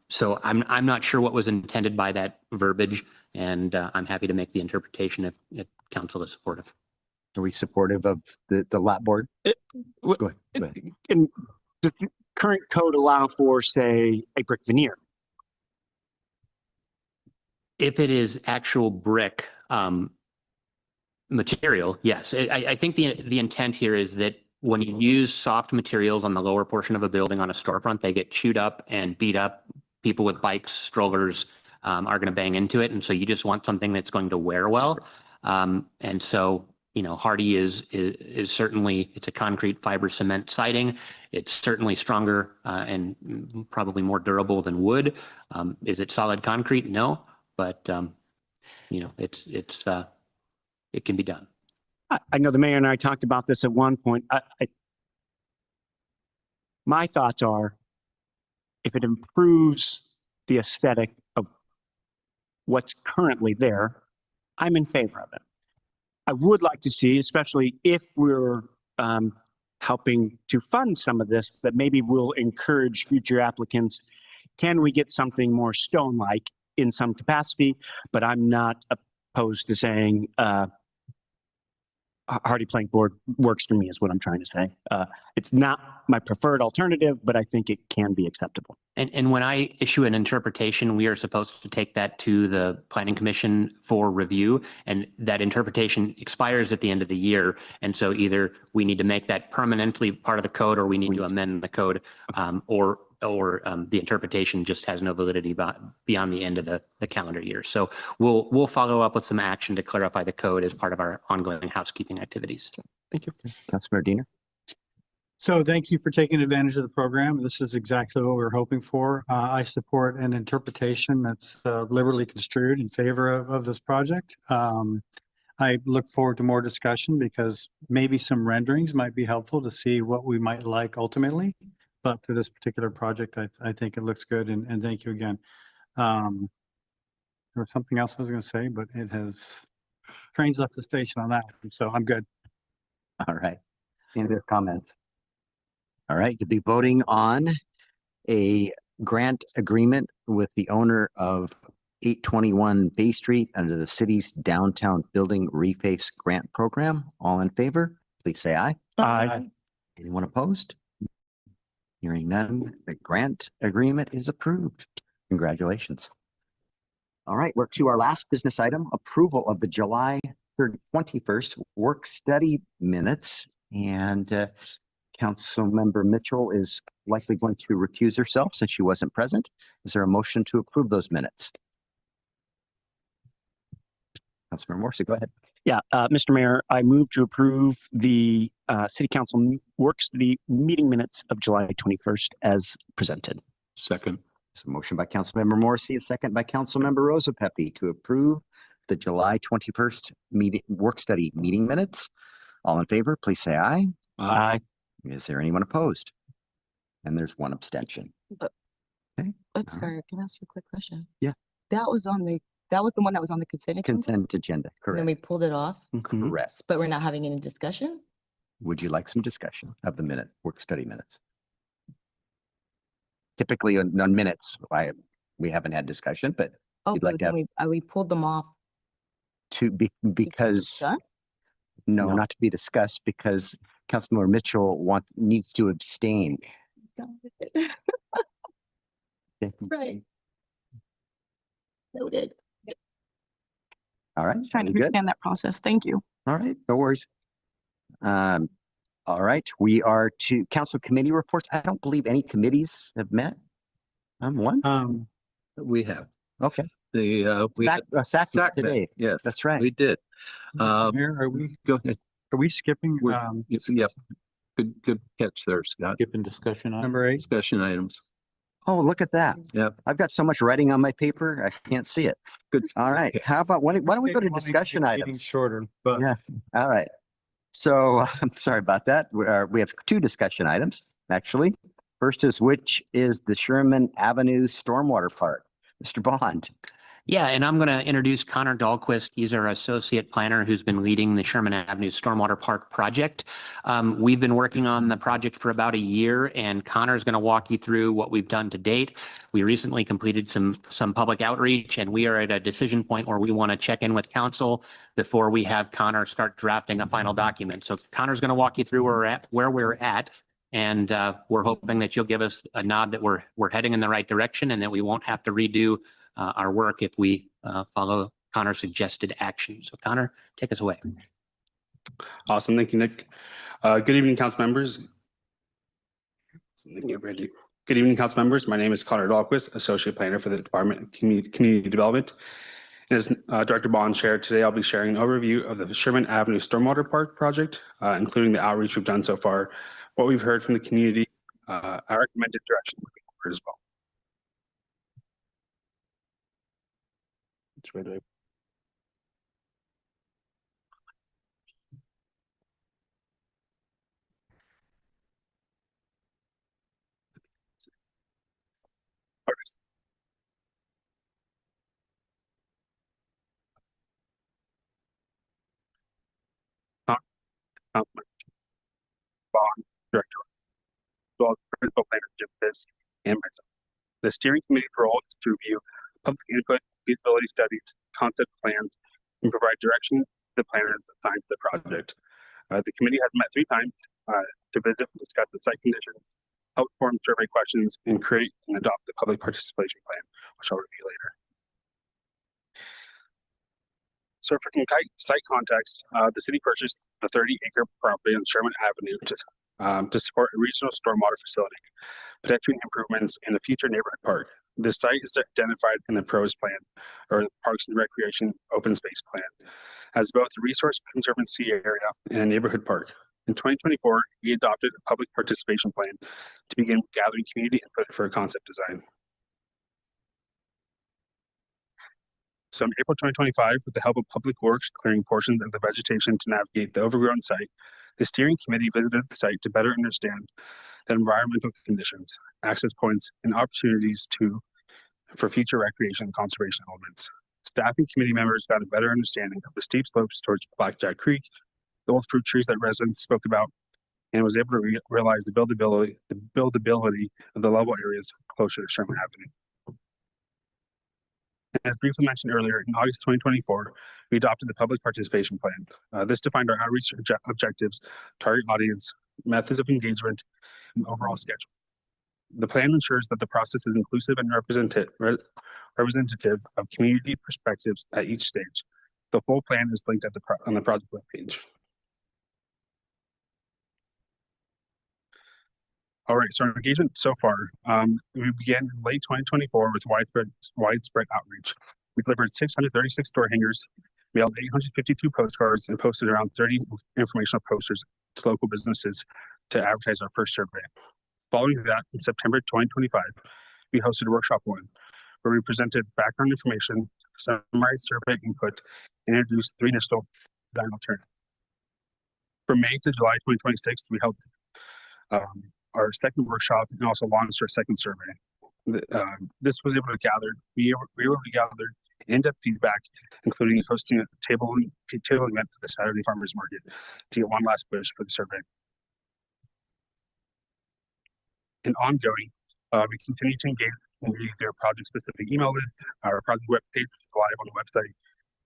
So I'm not sure what was intended by that verbiage, and I'm happy to make the interpretation if council is supportive. Are we supportive of the lap board? Go ahead. And does the current code allow for, say, a brick veneer? If it is actual brick material, yes. I think the intent here is that when you use soft materials on the lower portion of a building on a storefront, they get chewed up and beat up. People with bikes, strollers are going to bang into it. And so you just want something that's going to wear well. And so, you know, hardy is certainly, it's a concrete fiber cement siding. It's certainly stronger and probably more durable than wood. Is it solid concrete? No, but you know, it can be done. I know the mayor and I talked about this at one point. My thoughts are, if it improves the aesthetic of what's currently there, I'm in favor of it. I would like to see, especially if we're helping to fund some of this, that maybe will encourage future applicants. Can we get something more stone-like in some capacity? But I'm not opposed to saying hardy plank board works for me, is what I'm trying to say. It's not my preferred alternative, but I think it can be acceptable. And when I issue an interpretation, we are supposed to take that to the Planning Commission for review, and that interpretation expires at the end of the year. And so either we need to make that permanently part of the code, or we need to amend the code, or the interpretation just has no validity beyond the end of the calendar year. So we'll follow up with some action to clarify the code as part of our ongoing housekeeping activities. Thank you. Councilmember Diener. So thank you for taking advantage of the program. This is exactly what we were hoping for. I support an interpretation that's liberally construed in favor of this project. I look forward to more discussion, because maybe some renderings might be helpful to see what we might like ultimately. But for this particular project, I think it looks good, and thank you again. There was something else I was going to say, but trains left the station on that, so I'm good. All right. Any other comments? All right, to be voting on a grant agreement with the owner of 821 Bay Street under the city's downtown building reface grant program. All in favor, please say aye. Aye. Anyone opposed? Hearing none, the grant agreement is approved. Congratulations. All right, we're to our last business item, approval of the July 21st work study minutes. And Councilmember Mitchell is likely going to recuse herself since she wasn't present. Is there a motion to approve those minutes? Councilmember Morrissey, go ahead. Yeah, Mr. Mayor, I move to approve the City Council work study meeting minutes of July 21st as presented. Second. There's a motion by Councilmember Morrissey, a second by Councilmember Rosapepe to approve the July 21st work study meeting minutes. All in favor, please say aye. Aye. Is there anyone opposed? And there's one abstention. Okay. Oops, sorry, can I ask you a quick question? Yeah. That was the one that was on the consent agenda? Consent agenda, And correct. then we pulled it off, Correct. but we're not having any discussion? Would you like some discussion of the work study minutes? Typically on minutes, we haven't had discussion, but Oh, you'd like to have we pulled them off. because Done? No, not to be discussed because Councilmember Mitchell needs to abstain. Right. Noted. All right. Trying to very good. understand that process. Thank you. All right, no worries. All right, we are to council committee reports. I don't believe any committees have met. One. We have. Okay. We had SAC SAC today. met. Yes, That's right. we did. Mayor, Go ahead. are we skipping, Yep. Good catch there, Scott. skipping discussion on? Number 8. Discussion items. Oh, look at that. Yep. I've got so much writing on my paper, I can't see it. Good. All right. How about, why don't we go to discussion items? Shorter, but. Yeah. All right. So I'm sorry about that. We have 2 discussion items, actually. First is which is the Sherman Avenue Stormwater Park. Mr. Bond. Yeah, and I'm going to introduce Connor Dahlquist. He's our associate planner who's been leading the Sherman Avenue Stormwater Park project. We've been working on the project for about a year, and Connor is going to walk you through what we've done to date. We recently completed some public outreach, and we are at a decision point where we want to check in with council before we have Connor start drafting a final document. So Connor's going to walk you through where we're at. And we're hoping that you'll give us a nod that we're heading in the right direction and that we won't have to redo our work if we follow Connor's suggested action. So Connor, take us away. Awesome. Thank you, Nick. Good evening, council members. Good evening, council members. My name is Connor Dahlquist, Associate Planner for the Department of Community Development. And as Director Bond shared, today I'll be sharing an overview of the Sherman Avenue Stormwater Park project, including the outreach we've done so far, what we've heard from the community, our recommended direction moving forward as well. Bond, Director, as well as Principal Planner Jim Fisk, and myself. The steering committee's role is to review public input, feasibility studies, concept plans, and provide direction to the planners assigned to the project. The committee has met 3 times to visit and discuss the site conditions, help form survey questions, and create and adopt the public participation plan, which I'll review later. So for site context, the city purchased the 30-acre property on Sherman Avenue to support a regional stormwater facility, pedestrian improvements, and a future neighborhood park. This site is identified in the PROS plan, or the Parks and Recreation Open Space Plan, as both a resource conservancy area and a neighborhood park. In 2024, we adopted a public participation plan to begin gathering community input for a concept design. So in April 2025, with the help of Public Works clearing portions of the vegetation to navigate the overgrown site, the steering committee visited the site to better understand the environmental conditions, access points, and opportunities for future recreation and conservation elements. Staff and committee members got a better understanding of the steep slopes towards Blackjack Creek, the old fruit trees that residents spoke about, and was able to realize the buildability of the level areas closer to Sherman Avenue. As briefly mentioned earlier, in August 2024, we adopted the public participation plan. This defined our outreach objectives, target audience, methods of engagement, and overall schedule. The plan ensures that the process is inclusive and representative of community perspectives at each stage. The full plan is linked on the project webpage. All right, so our engagement so far, we began in late 2024 with widespread outreach. We delivered 636 door hangers, mailed 852 postcards, and posted around 30 informational posters to local businesses to advertise our first survey. Following that, in September 2025, we hosted Workshop 1, where we presented background information, summarized survey input, and introduced 3 initial design alternatives. From May to July 2026, we held our second workshop and also launched our second survey. This was able to gather in-depth feedback, including hosting a table event at the Saturday Farmers Market to get one last push for the survey. And ongoing, we continue to engage through our project-specific email list, our project webpage, which is live on the website,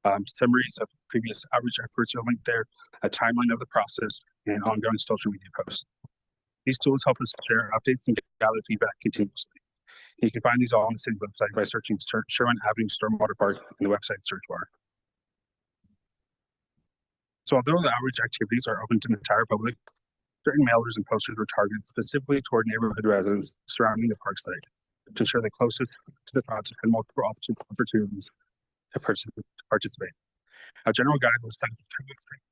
Summaries of previous outreach efforts are linked there, a timeline of the process, and ongoing social media posts. These tools help us share updates and gather feedback continuously. You can find these all on the city website by searching Sherwin Avenue Stormwater Park in the website search bar. So although the outreach activities are open to the entire public, certain mailers and posters were targeted specifically toward neighborhood residents surrounding the park site to ensure the closest to the project had multiple opportunities to participate. A general guide was sent to Tribute Street,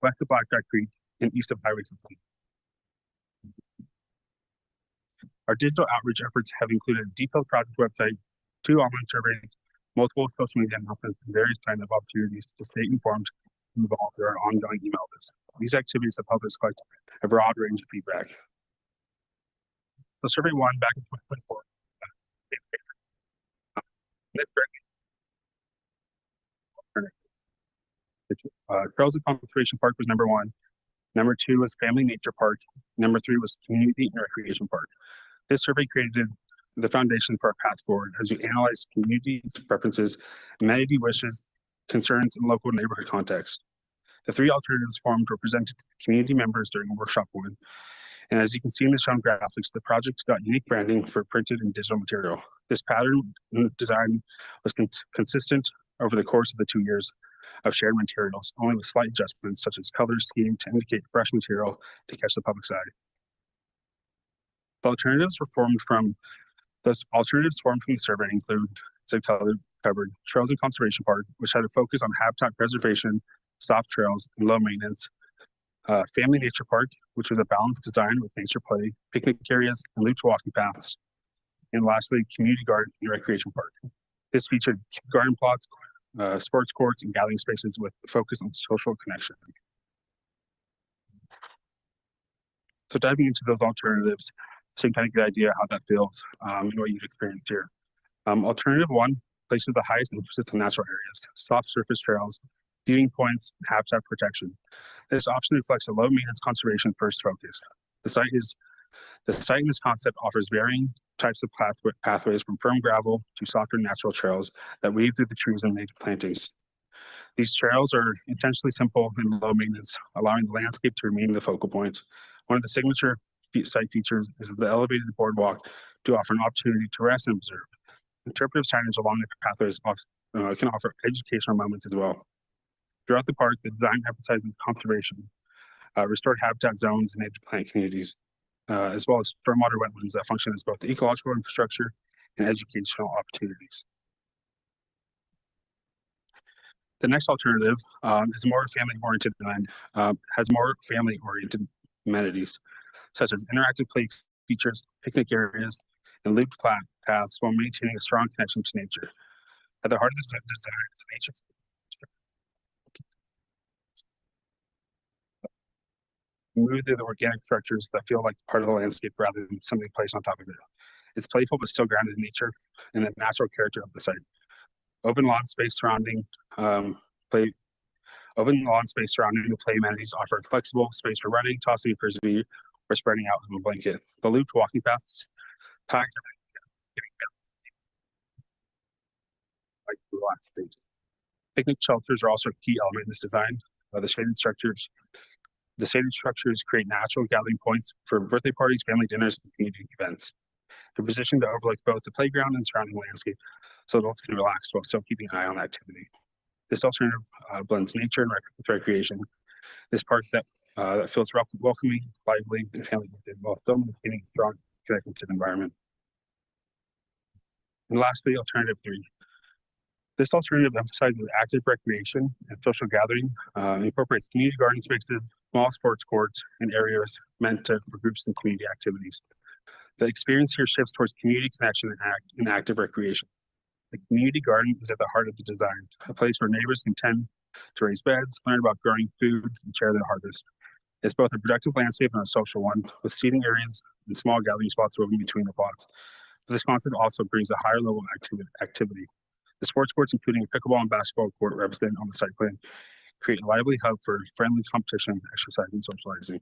west of Blackjack Creek, and east of Highway 15. Our digital outreach efforts have included a detailed project website, 2 online surveys, multiple social media announcements, and various sign-up opportunities to stay informed and involved through our ongoing email list. These activities have helped us collect a broad range of feedback. So survey 1 back in 2024. Trails and Conservation Park was number 1. Number 2 was Family Nature Park. Number 3 was Community and Recreation Park. This survey created the foundation for our path forward as we analyze communities' preferences, amenity wishes, concerns, and local neighborhood context. The 3 alternatives formed were presented to the community members during workshop 1. And as you can see in the shown graphics, the project got unique branding for printed and digital material. This pattern design was consistent over the course of the 2 years of shared materials, only with slight adjustments such as color scheme to indicate fresh material to catch the public's eye. The alternatives formed from the survey include, as covered, Trails and Conservation Park, which had a focus on habitat preservation, soft trails, and low maintenance. Family Nature Park, which was a balanced design with nature play, picnic areas, and looped walking paths. And lastly, Community Garden and Recreation Park. This featured garden plots, sports courts, and gathering spaces with a focus on social connection. So diving into those alternatives, so you can kind of get an idea how that feels and what you've experienced here. Alternative 1 places the highest emphasis on natural areas, soft surface trails, viewing points, and habitat protection. This option reflects a low maintenance conservation first focus. The site in this concept offers varying types of pathways from firm gravel to softer natural trails that weave through the trees and native plantings. These trails are intentionally simple and low maintenance, allowing the landscape to remain the focal point. One of the signature site features is the elevated boardwalk to offer an opportunity to rest and observe. Interpretive signage along the pathways can offer educational moments as well. Throughout the park, the design emphasizes conservation, restored habitat zones and native plant communities, as well as stormwater wetlands that function as both ecological infrastructure and educational opportunities. The next alternative is more family-oriented design, has more family-oriented amenities, such as interactive play features, picnic areas, and looped paths while maintaining a strong connection to nature. At the heart of the design is nature. Move through the organic structures that feel like part of the landscape rather than something placed on top of it. It's playful but still grounded in nature and the natural character of the site. Open lawn space surrounding the play amenities offer flexible space for running, tossing a frisbee, or spreading out in a blanket. The looped walking paths packed like relaxed space. Picnic shelters are also a key element in this design. The shaded structures create natural gathering points for birthday parties, family dinners, and community events. They're positioned to overlook both the playground and surrounding landscape, so adults can relax while still keeping an eye on the activity. This alternative blends nature and recreation. This park that feels welcoming, lively, and family-oriented while still maintaining a strong connection to the environment. And lastly, alternative 3. This alternative emphasizes active recreation and social gathering, incorporates community garden spaces, small sports courts, and areas meant for groups and community activities. The experience here shifts towards community connection and active recreation. The community garden is at the heart of the design, a place where neighbors can tend to raise beds, learn about growing food, and share their harvest. It's both a productive landscape and a social one, with seating areas and small gathering spots woven between the plots. But this concept also brings a higher level of activity. The sports courts, including a pickleball and basketball court represented on the site plan, create a lively hub for friendly competition, exercise, and socializing.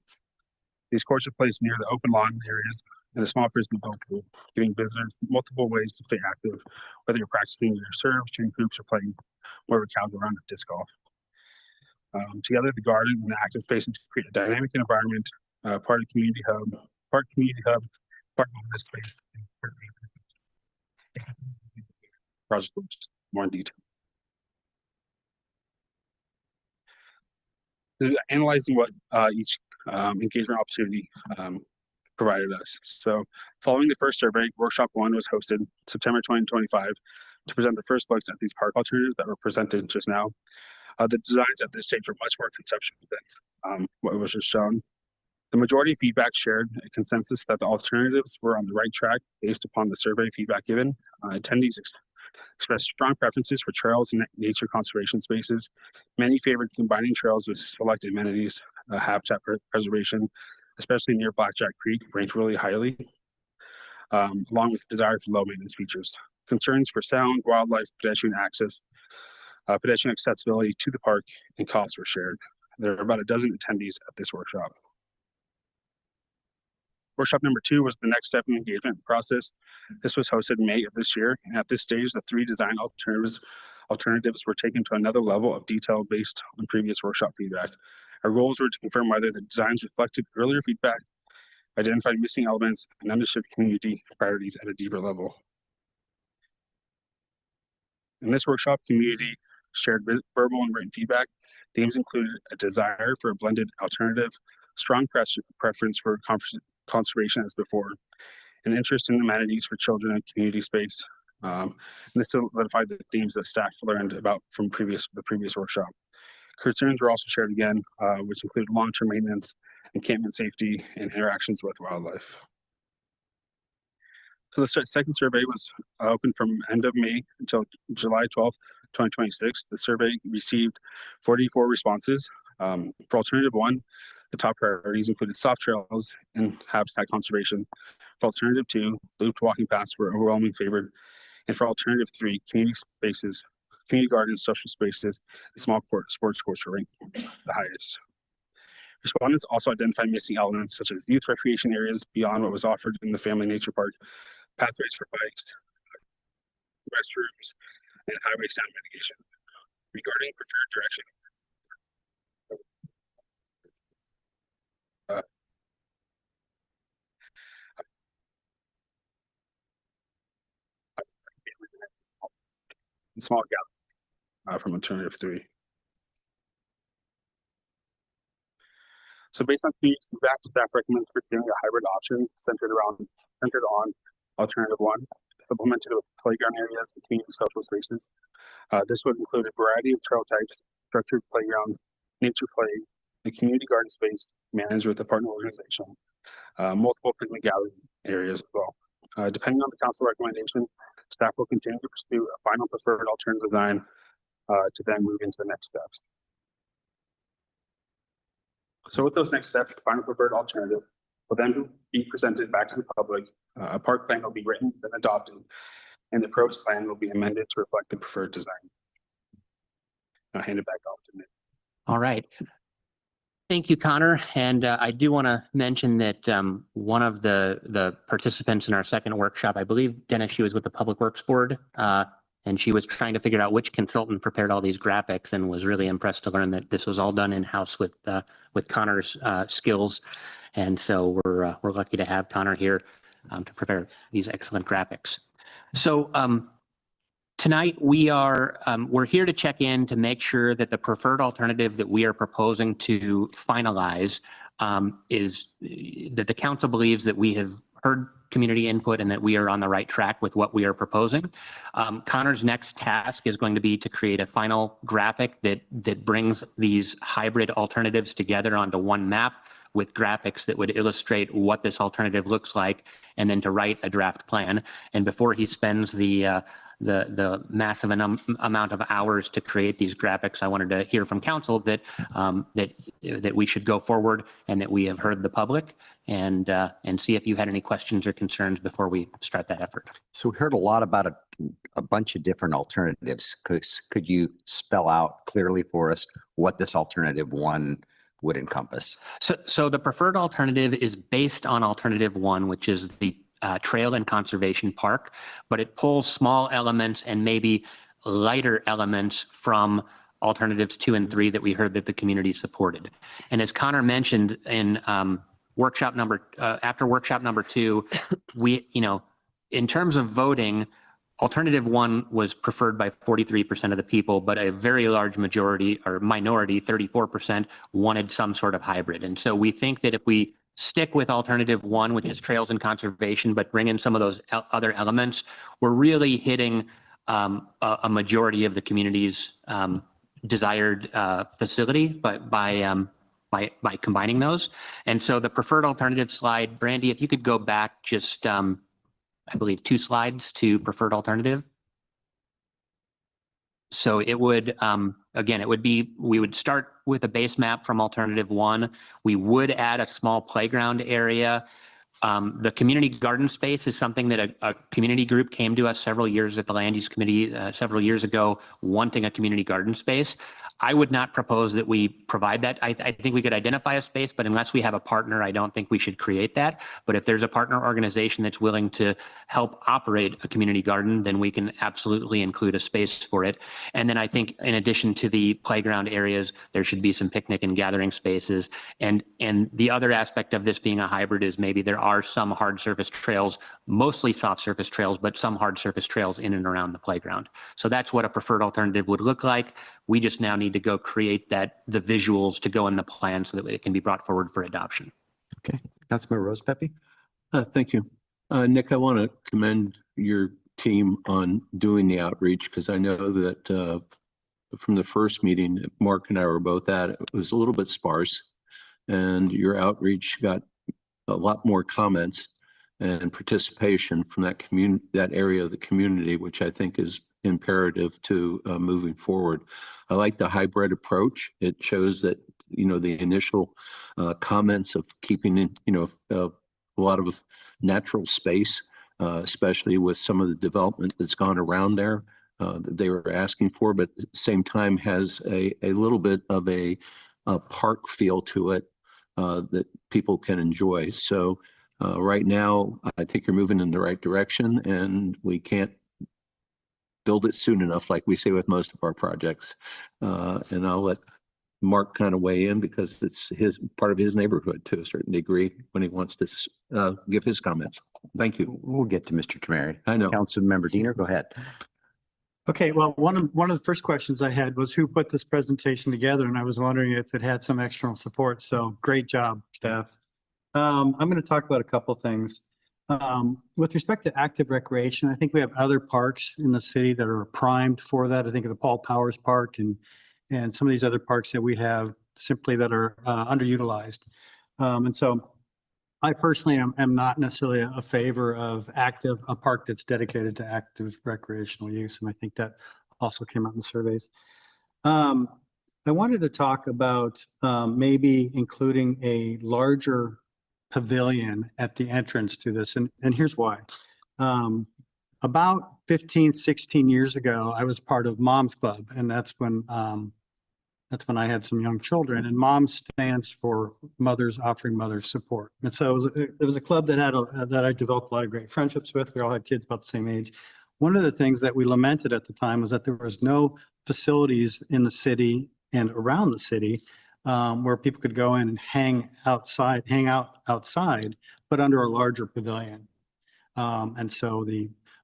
These courts are placed near the open lawn areas and a small frisbee golf pool, giving visitors multiple ways to stay active, whether you're practicing your serve, shooting hoops, or playing more of a casual round of disc golf. Together, the garden and the active spaces create a dynamic environment, part of community hub, part wellness space, and part project more in detail. So analyzing what each engagement opportunity provided us. So following the first survey, workshop 1 was hosted September 2025 to present the first looks at these park alternatives that were presented just now. The designs at this stage were much more conceptual than what was just shown. The majority of feedback shared a consensus that the alternatives were on the right track based upon the survey feedback given. Attendees expressed strong preferences for trails and nature conservation spaces. Many favored combining trails with select amenities, habitat preservation, especially near Blackjack Creek, ranked really highly, along with desire for low maintenance features. Concerns for sound, wildlife, pedestrian access, pedestrian accessibility to the park, and costs were shared. There are about a dozen attendees at this workshop. Workshop number 2 was the next step in the engagement process. This was hosted in May of this year, and at this stage, the 3 design alternatives were taken to another level of detail based on previous workshop feedback. Our goals were to confirm whether the designs reflected earlier feedback, identified missing elements, and understood community priorities at a deeper level. In this workshop, community shared verbal and written feedback. Themes included a desire for a blended alternative, strong preference for conservation as before, an interest in amenities for children and community space. And this solidified the themes that staff learned about from the previous workshop. Concerns were also shared again, which included long-term maintenance, encampment safety, and interactions with wildlife. So the second survey was open from end of May until July 12th, 2026. The survey received 44 responses. For alternative 1, the top priorities included soft trails and habitat conservation. For alternative 2, looped walking paths were overwhelmingly favored. And for alternative 3, community spaces, community gardens, social spaces, and small sports courts were ranked the highest. Respondents also identified missing elements such as youth recreation areas beyond what was offered in the Family Nature Park, pathways for bikes, restrooms, and highway sound mitigation. Regarding preferred direction, small gap from alternative 3. So based on feedback, staff recommends pursuing a hybrid option centered on alternative 1, supplemented with playground areas and community social spaces. This would include a variety of trail types, structured playground, nature play, a community garden space managed with a partner organization, multiple picnic gathering areas as well. Depending on the council recommendation, staff will continue to pursue a final preferred alternative design to then move into the next steps. So with those next steps, the final preferred alternative will then be presented back to the public. A park plan will be written, then adopted, and the pros plan will be amended to reflect the preferred design. I'll hand it back off to Nick. All right. Thank you, Connor. And I do want to mention that one of the participants in our second workshop, I believe, Dennis, she was with the Public Works Board, and she was trying to figure out which consultant prepared all these graphics and was really impressed to learn that this was all done in-house with Connor's skills. And so we're lucky to have Connor here to prepare these excellent graphics. So tonight we're here to check in to make sure that the preferred alternative that we are proposing to finalize is that the council believes that we have heard community input and that we are on the right track with what we are proposing. Connor's next task is going to be to create a final graphic that brings these hybrid alternatives together onto one map with graphics that would illustrate what this alternative looks like, and then to write a draft plan. And before he spends the massive amount of hours to create these graphics, I wanted to hear from council that that we should go forward and that we have heard the public, and see if you had any questions or concerns before we start that effort. So we heard a lot about a bunch of different alternatives. Could you spell out clearly for us what this alternative 1 would encompass. So the preferred alternative is based on alternative one, which is the Trail and Conservation Park, but it pulls small elements and maybe lighter elements from alternatives 2 and 3 that we heard that the community supported. And as Connor mentioned in after workshop number 2, we, in terms of voting, alternative 1 was preferred by 43% of the people, but a very large majority or minority, 34%, wanted some sort of hybrid. And so we think that if we stick with alternative 1, which is trails and conservation, but bring in some of those other elements, we're really hitting a majority of the community's desired facility, but by combining those. And so the preferred alternative slide, Brandy, if you could go back just, I believe 2 slides to preferred alternative. So it would, again, it would be, we would start with a base map from alternative 1. We would add a small playground area. The community garden space is something that a community group came to us several years at the Land Use Committee several years ago, wanting a community garden space. I would not propose that we provide that. I think we could identify a space, but unless we have a partner, I don't think we should create that. But if there's a partner organization that's willing to help operate a community garden, then we can absolutely include a space for it. And then I think in addition to the playground areas, there should be some picnic and gathering spaces. And the other aspect of this being a hybrid is maybe there are some hard surface trails, mostly soft surface trails, but some hard surface trails in and around the playground. So that's what a preferred alternative would look like. We just now need to go create the visuals to go in the plan so that it can be brought forward for adoption. Okay, Councilmember Rosepepe. Thank you. Nick, I want to commend your team on doing the outreach because I know that from the first meeting, Mark and I were both at, it was a little bit sparse, and your outreach got a lot more comments and participation from that area of the community, which I think is imperative to moving forward. I like the hybrid approach. It shows that, the initial comments of keeping in, a lot of natural space, especially with some of the development that's gone around there that they were asking for, but at the same time has a little bit of a park feel to it that people can enjoy. So right now, I think you're moving in the right direction, and we can't build it soon enough, like we say with most of our projects. And I'll let Mark kind of weigh in because it's part of his neighborhood to a certain degree when he wants to give his comments. Thank you. We'll get to Mr. Tamari. I know. Councilmember Diener, go ahead. Okay, well, one of the first questions I had was who put this presentation together, and I was wondering if it had some external support. So great job, staff. I'm going to talk about a couple things. With respect to active recreation, I think we have other parks in the city that are primed for that. I think of the Paul Powers Park and some of these other parks that we have simply that are underutilized. And so I personally am not necessarily a favor of a park that's dedicated to active recreational use. And I think that also came out in the surveys. I wanted to talk about maybe including a larger pavilion at the entrance to this. And here's why. About 15, 16 years ago, I was part of Mom's Club. And that's when I had some young children, and MOM stands for Mothers Offering Mothers Support. And so it was a club that I developed a lot of great friendships with. We all had kids about the same age. One of the things that we lamented at the time was that there was no facilities in the city and around the city where people could go in and hang out outside, but under a larger pavilion. And so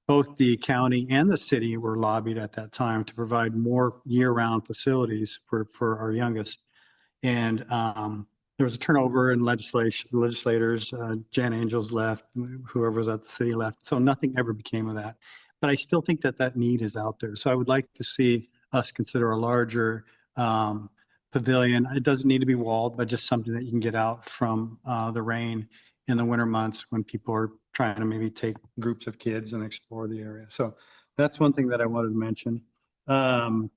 both the county and the city were lobbied at that time to provide more year-round facilities for our youngest. And there was a turnover in legislators. Jan Angels left, whoever was at the city left. So nothing ever became of that. But I still think that need is out there. So I would like to see us consider a larger pavilion. It doesn't need to be walled, but just something that you can get out from the rain in the winter months when people are trying to maybe take groups of kids and explore the area. So that's one thing that I wanted to mention. I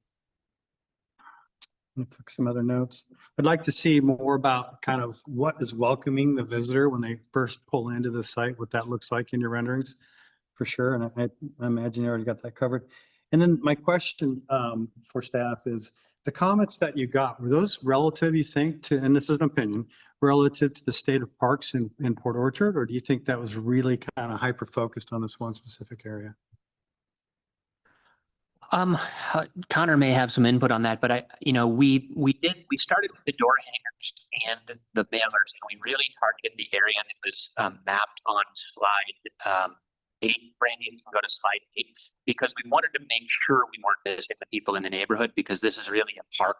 took some other notes. I'd like to see more about kind of what is welcoming the visitor when they first pull into the site, what that looks like in your renderings, for sure. And I imagine you already got that covered. And then my question for staff is, The comments that you got, were those relative, you think, to, and this is an opinion, relative to the state of parks in Port Orchard, or do you think that was really kind of hyper-focused on this one specific area? Connor may have some input on that, but we started with the door hangers and the mailers, and we really targeted the area that was mapped on slide 8. Brandy, you can go to slide 8, because we wanted to make sure we weren't missing the people in the neighborhood, because this is really a park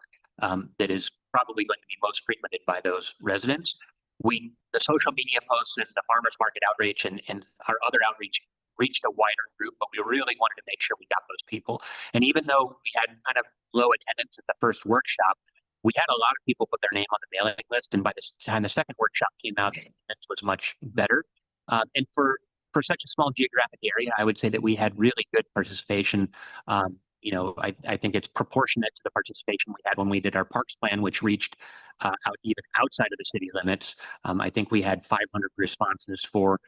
that is probably going to be most frequented by those residents. The social media posts and the farmers market outreach and our other outreach reached a wider group, but we really wanted to make sure we got those people. And even though we had kind of low attendance at the first workshop, we had a lot of people put their name on the mailing list. And by the time the second workshop came out, the attendance was much better. And for such a small geographic area, I would say that we had really good participation. I think it's proportionate to the participation we had when we did our parks plan, which reached even outside of the city limits. I think we had 500 responses for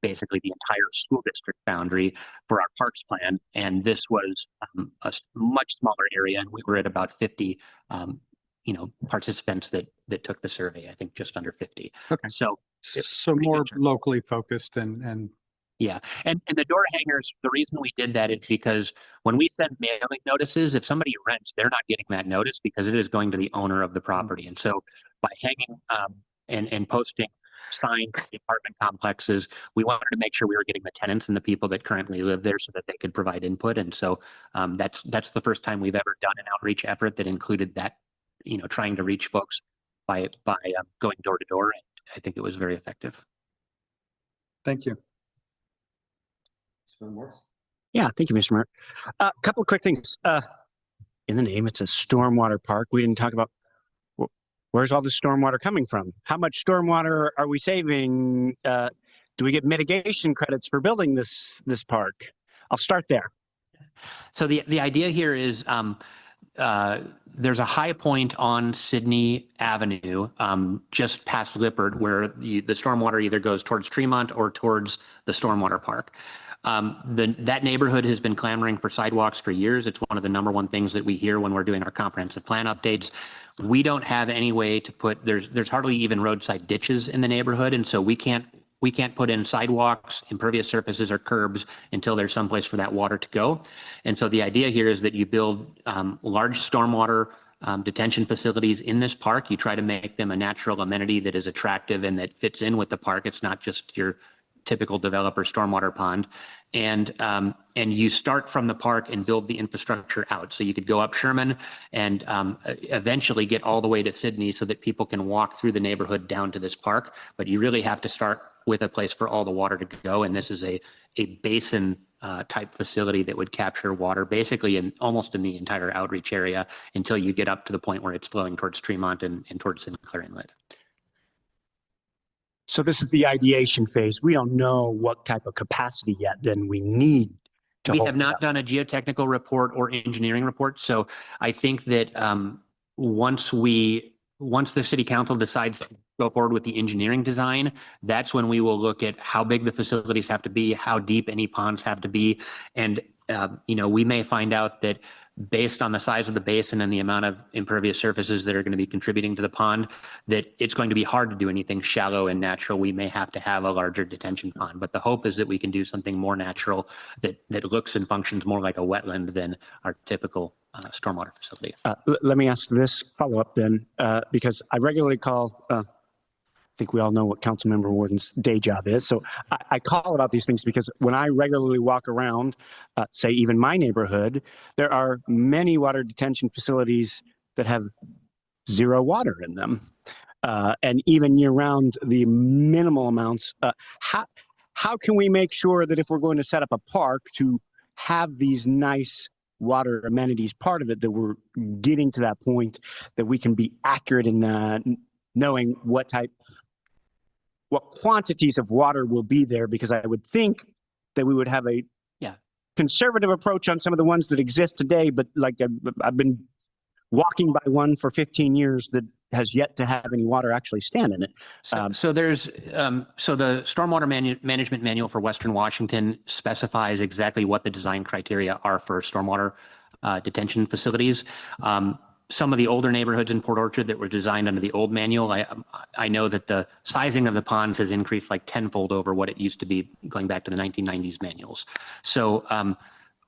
basically the entire school district boundary for our parks plan. And this was a much smaller area, and we were at about 50 participants that took the survey. I think just under 50. Okay. So more locally focused and yeah. And the door hangers, the reason we did that is because when we send mailing notices, if somebody rents, they're not getting that notice because it is going to the owner of the property. And so by hanging and posting signs in the apartment complexes, we wanted to make sure we were getting the tenants and the people that currently live there so that they could provide input. And so that's the first time we've ever done an outreach effort that included that, trying to reach folks by going door to door. And I think it was very effective. Thank you. Yeah, thank you, Mr. Mayor. A couple of quick things. In the name, it's a stormwater park. We didn't talk about where's all the stormwater coming from? How much stormwater are we saving? Do we get mitigation credits for building this park? I'll start there. So the idea here is there's a high point on Sydney Avenue, just past Lippard, where the stormwater either goes towards Tremont or towards the stormwater park. That neighborhood has been clamoring for sidewalks for years. It's one of the #1 things that we hear when we're doing our comprehensive plan updates. We don't have any way to put, there's hardly even roadside ditches in the neighborhood. And so we can't put in sidewalks, impervious surfaces, or curbs until there's someplace for that water to go. And so the idea here is that you build large stormwater detention facilities in this park. You try to make them a natural amenity that is attractive and that fits in with the park. It's not just your typical developer stormwater pond. And you start from the park and build the infrastructure out. So you could go up Sherman and eventually get all the way to Sydney so that people can walk through the neighborhood down to this park. But you really have to start with a place for all the water to go. And this is a basin type facility that would capture water basically almost in the entire outreach area until you get up to the point where it's flowing towards Tremont and towards Sinclair Inlet. So this is the ideation phase. We don't know what type of capacity yet then we need to We have not done a geotechnical report or engineering report. So I think that once the city council decides to go forward with the engineering design, that's when we will look at how big the facilities have to be, how deep any ponds have to be. And, we may find out that based on the size of the basin and the amount of impervious surfaces that are going to be contributing to the pond, that it's going to be hard to do anything shallow and natural. We may have to have a larger detention pond, but the hope is that we can do something more natural that looks and functions more like a wetland than our typical stormwater facility. Let me ask this follow-up then, because I regularly call, I think we all know what Councilmember Warden's day job is. So I call about these things because when I regularly walk around, say even my neighborhood, there are many water detention facilities that have zero water in them. And even year round, the minimal amounts. How can we make sure that if we're going to set up a park to have these nice water amenities part of it, that we're getting to that point that we can be accurate in that, knowing what quantities of water will be there? Because I would think that we would have a conservative approach on some of the ones that exist today, but like I've been walking by one for 15 years that has yet to have any water actually stand in it. So there's so the Stormwater Management Manual for Western Washington specifies exactly what the design criteria are for stormwater detention facilities. Some of the older neighborhoods in Port Orchard that were designed under the old manual, I know that the sizing of the ponds has increased like tenfold over what it used to be going back to the 1990s manuals. So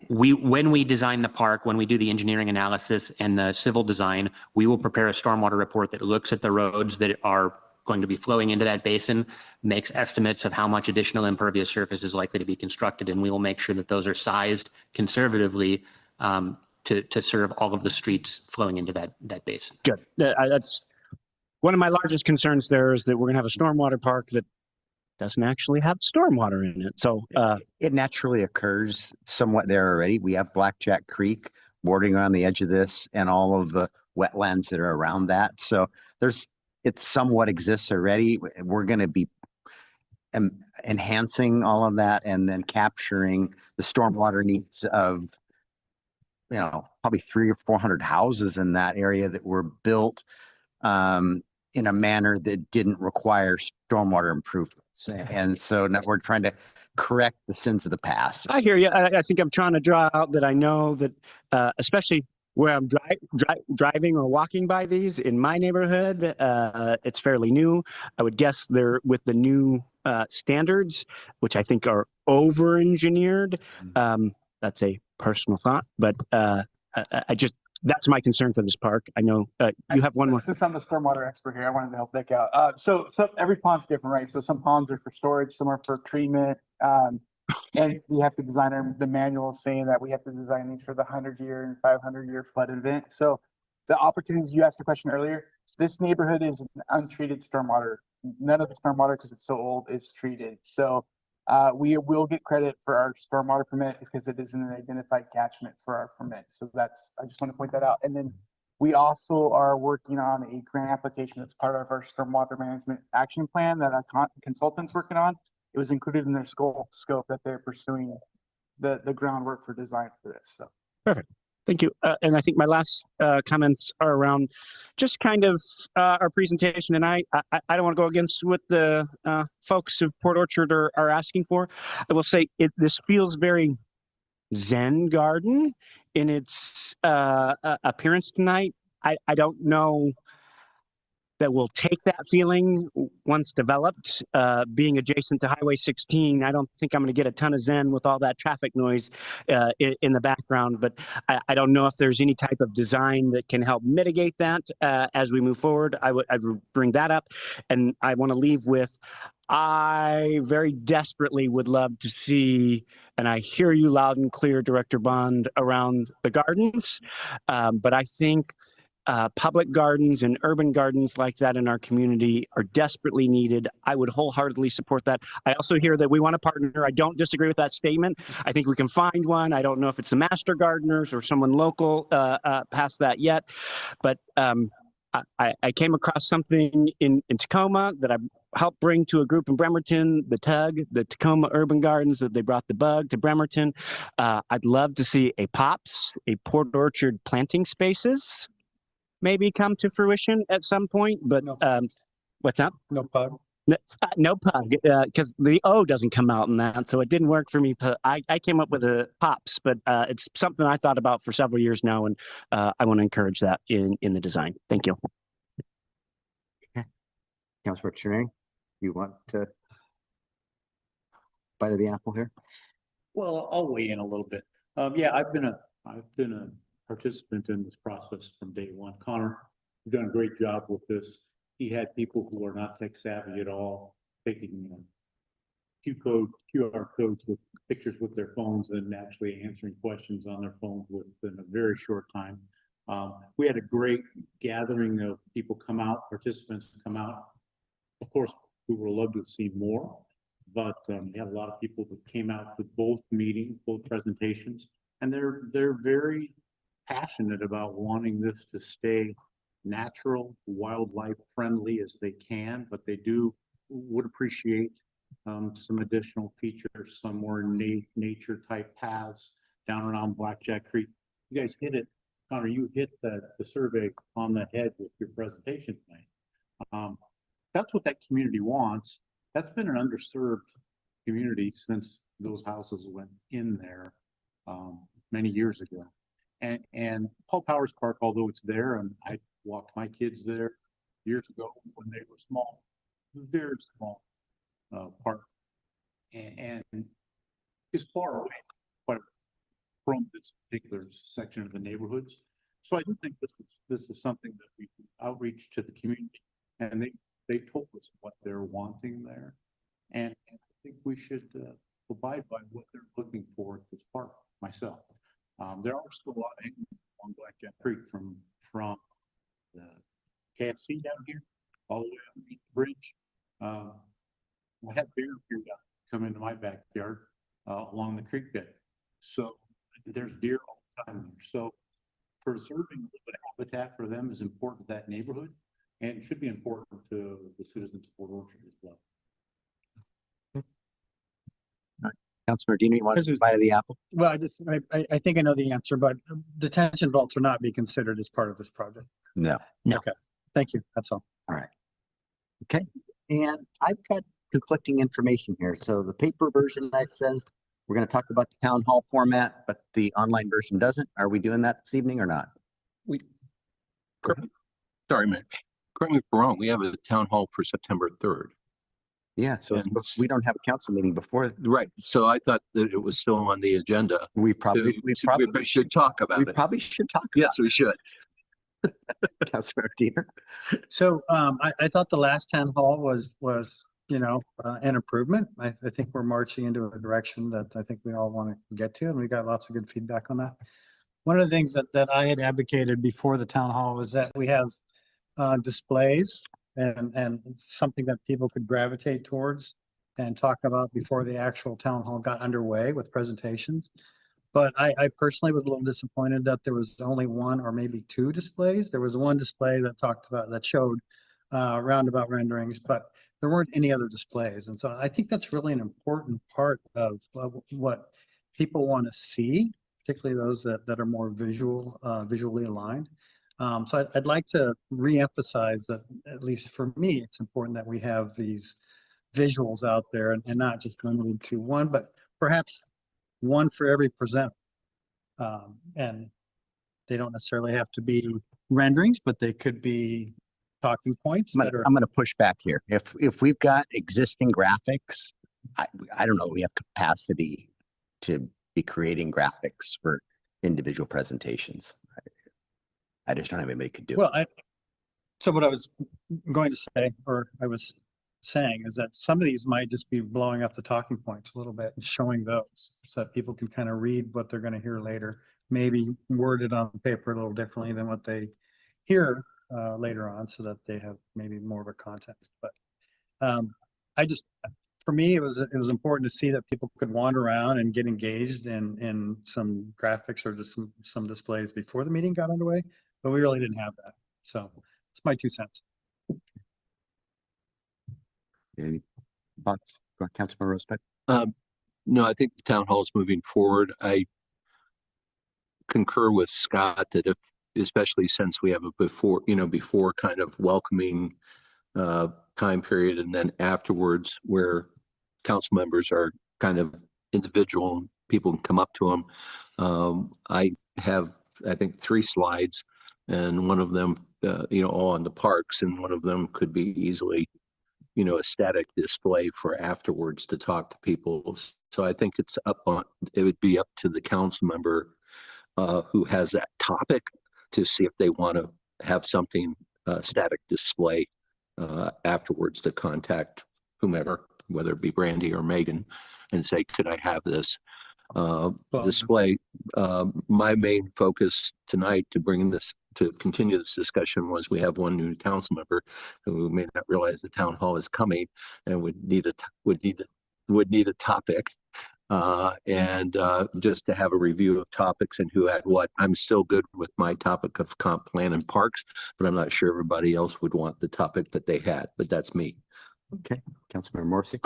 when we design the park, when we do the engineering analysis and the civil design, we will prepare a stormwater report that looks at the roads that are going to be flowing into that basin, makes estimates of how much additional impervious surface is likely to be constructed, and we will make sure that those are sized conservatively to serve all of the streets flowing into that basin. Good. That's one of my largest concerns there is that we're going to have a stormwater park that doesn't actually have stormwater in it. So it naturally occurs somewhat there already. We have Blackjack Creek bordering on the edge of this and all of the wetlands that are around that. So it somewhat exists already. We're going to be enhancing all of that and then capturing the stormwater needs of, probably 300 or 400 houses in that area that were built in a manner that didn't require stormwater improvements. And so now we're trying to correct the sins of the past. I hear you. I think I'm trying to draw out that I know that, especially where I'm driving or walking by these in my neighborhood, it's fairly new. I would guess they're with the new standards, which I think are over-engineered. That's a personal thought, but that's my concern for this park. I know you have one more. Since I'm the stormwater expert here, I wanted to help Nick out. So every pond's different, right? So some ponds are for storage, some are for treatment. And we have to design the manual saying that we have to design these for the 100-year and 500-year flood event. So the opportunities, you asked a question earlier, this neighborhood is an untreated stormwater. None of the stormwater, because it's so old, is treated. So we will get credit for our stormwater permit because it isn't an identified catchment for our permit. So I just want to point that out. And then we also are working on a grant application that's part of our stormwater management action plan that our consultant's working on. It was included in their scope that they're pursuing the groundwork for design for this. So perfect. Thank you. And I think my last comments are around just kind of our presentation. And I don't want to go against what the folks of Port Orchard are asking for. I will say this feels very Zen garden in its appearance tonight. I don't know that will take that feeling once developed. Being adjacent to Highway 16, I don't think I'm going to get a ton of zen with all that traffic noise in the background, but I don't know if there's any type of design that can help mitigate that as we move forward. I would bring that up, and I want to leave with, I very desperately would love to see, and I hear you loud and clear, Director Bond, around the gardens, but I think public gardens and urban gardens like that in our community are desperately needed. I would wholeheartedly support that. I also hear that we want a partner. I don't disagree with that statement. I think we can find one. I don't know if it's the Master Gardeners or someone local past that yet, but I came across something in Tacoma that I helped bring to a group in Bremerton, the Tacoma Urban Gardens, that they brought the bug to Bremerton. I'd love to see a POPS, a Port Orchard Planting Spaces, maybe come to fruition at some point, but what's up? No pug. No pug, because the O doesn't come out in that, so it didn't work for me. I came up with a POPS, but it's something I thought about for several years now, and I want to encourage that in the design. Thank you. Okay. Councilor Chang, you want to bite of the apple here? Well, I'll weigh in a little bit. Yeah, I've been a participant in this process from day one. Connor, you've done a great job with this. He had people who are not tech savvy at all taking QR codes with pictures with their phones and actually answering questions on their phones within a very short time. We had a great gathering of people come out, participants come out. Of course, we would love to see more, but we had a lot of people that came out to both meetings, both presentations, and they're very passionate about wanting this to stay natural, wildlife friendly as they can, but they would appreciate some additional features, some more nature type paths down around Blackjack Creek. You guys hit it, Connor, you hit the survey on the head with your presentation tonight. That's what that community wants. That's been an underserved community since those houses went in there many years ago. And Paul Powers Park, although it's there, and I walked my kids there years ago when they were small, very small park, and is far away quite from this particular section of the neighborhoods. So I do think this is something that we can outreach to the community, and they told us what they're wanting there, and I think we should abide by what they're looking for at this park. Myself, there are still a lot of hanging on Blackjack Creek from the KFC down here all the way up the bridge. I had bear here come into my backyard along the creek bed, so there's deer all the time. So preserving a little bit of habitat for them is important to that neighborhood, and it should be important to the citizens of Port Orchard as well. Councilor Dino, you want to buy the apple? Well, I think I know the answer, but detention vaults are not be considered as part of this project. No. Okay, thank you. That's all. All right. Okay, and I've got conflicting information here. So the paper version says we're going to talk about the town hall format, but the online version doesn't. Are we doing that this evening or not? Sorry, man. Correct me if I'm wrong. We have a town hall for September 3rd. Yeah, so we don't have a council meeting before. Right. So I thought that it was still on the agenda. We probably should talk about it. We probably should talk. Yes, we should. Councilor Diener. So I thought the last town hall was an improvement. I think we're marching into a direction that I think we all want to get to, and we got lots of good feedback on that. One of the things that I had advocated before the town hall was that we have displays and something that people could gravitate towards and talk about before the actual town hall got underway with presentations. But I personally was a little disappointed that there was only one or maybe two displays. There was one display that showed roundabout renderings, but there weren't any other displays. And so I think that's really an important part of what people want to see, particularly those that are more visually aligned. So I'd like to reemphasize that, at least for me, it's important that we have these visuals out there and not just limited to one, but perhaps one for every presenter. And they don't necessarily have to be renderings, but they could be talking points. I'm going to push back here. If we've got existing graphics, I don't know, we have capacity to be creating graphics for individual presentations. I just don't have anybody could do it. Well, so what I was going to say, or I was saying, is that some of these might just be blowing up the talking points a little bit and showing those so that people can kind of read what they're going to hear later, maybe worded on paper a little differently than what they hear later on, so that they have maybe more of a context. But for me, it was important to see that people could wander around and get engaged in some graphics or just some displays before the meeting got underway, but we really didn't have that. So it's my 2 cents. Any thoughts, Councilman Rosebeck? No, I think the town hall is moving forward. I concur with Scott that especially since we have a before kind of welcoming time period, and then afterwards where council members are kind of individual, people can come up to them. I have, I think, 3 slides, and one of them, all on the parks, and one of them could be easily, a static display for afterwards to talk to people. So I think it would be up to the council member who has that topic to see if they want to have something static display afterwards, to contact whomever, whether it be Brandy or Megan, and say, could I have this display? My main focus tonight to continue this discussion was we have one new council member who may not realize the town hall is coming and would need a topic. And just to have a review of topics and who had what. I'm still good with my topic of comp plan and parks, but I'm not sure everybody else would want the topic that they had, but that's me. Okay, Councilmember Morrissey.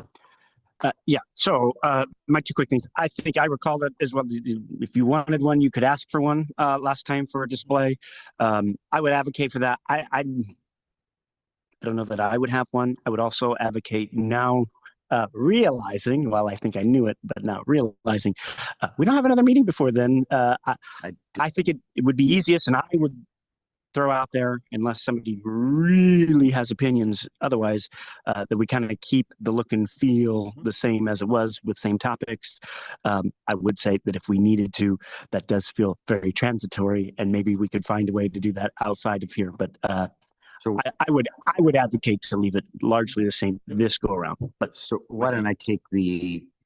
Yeah, so my 2 quick things. I think I recall that as well. If you wanted one, you could ask for one last time for a display. I would advocate for that. I don't know that I would have one. I would also advocate now realizing, well, I think I knew it, but not realizing, we don't have another meeting before then. I think it would be easiest, and I would throw out there, unless somebody really has opinions otherwise, that we kind of keep the look and feel the same as it was with same topics. I would say that if we needed to, that does feel very transitory, and maybe we could find a way to do that outside of here. But so I would advocate to leave it largely the same this go around. But so why don't I take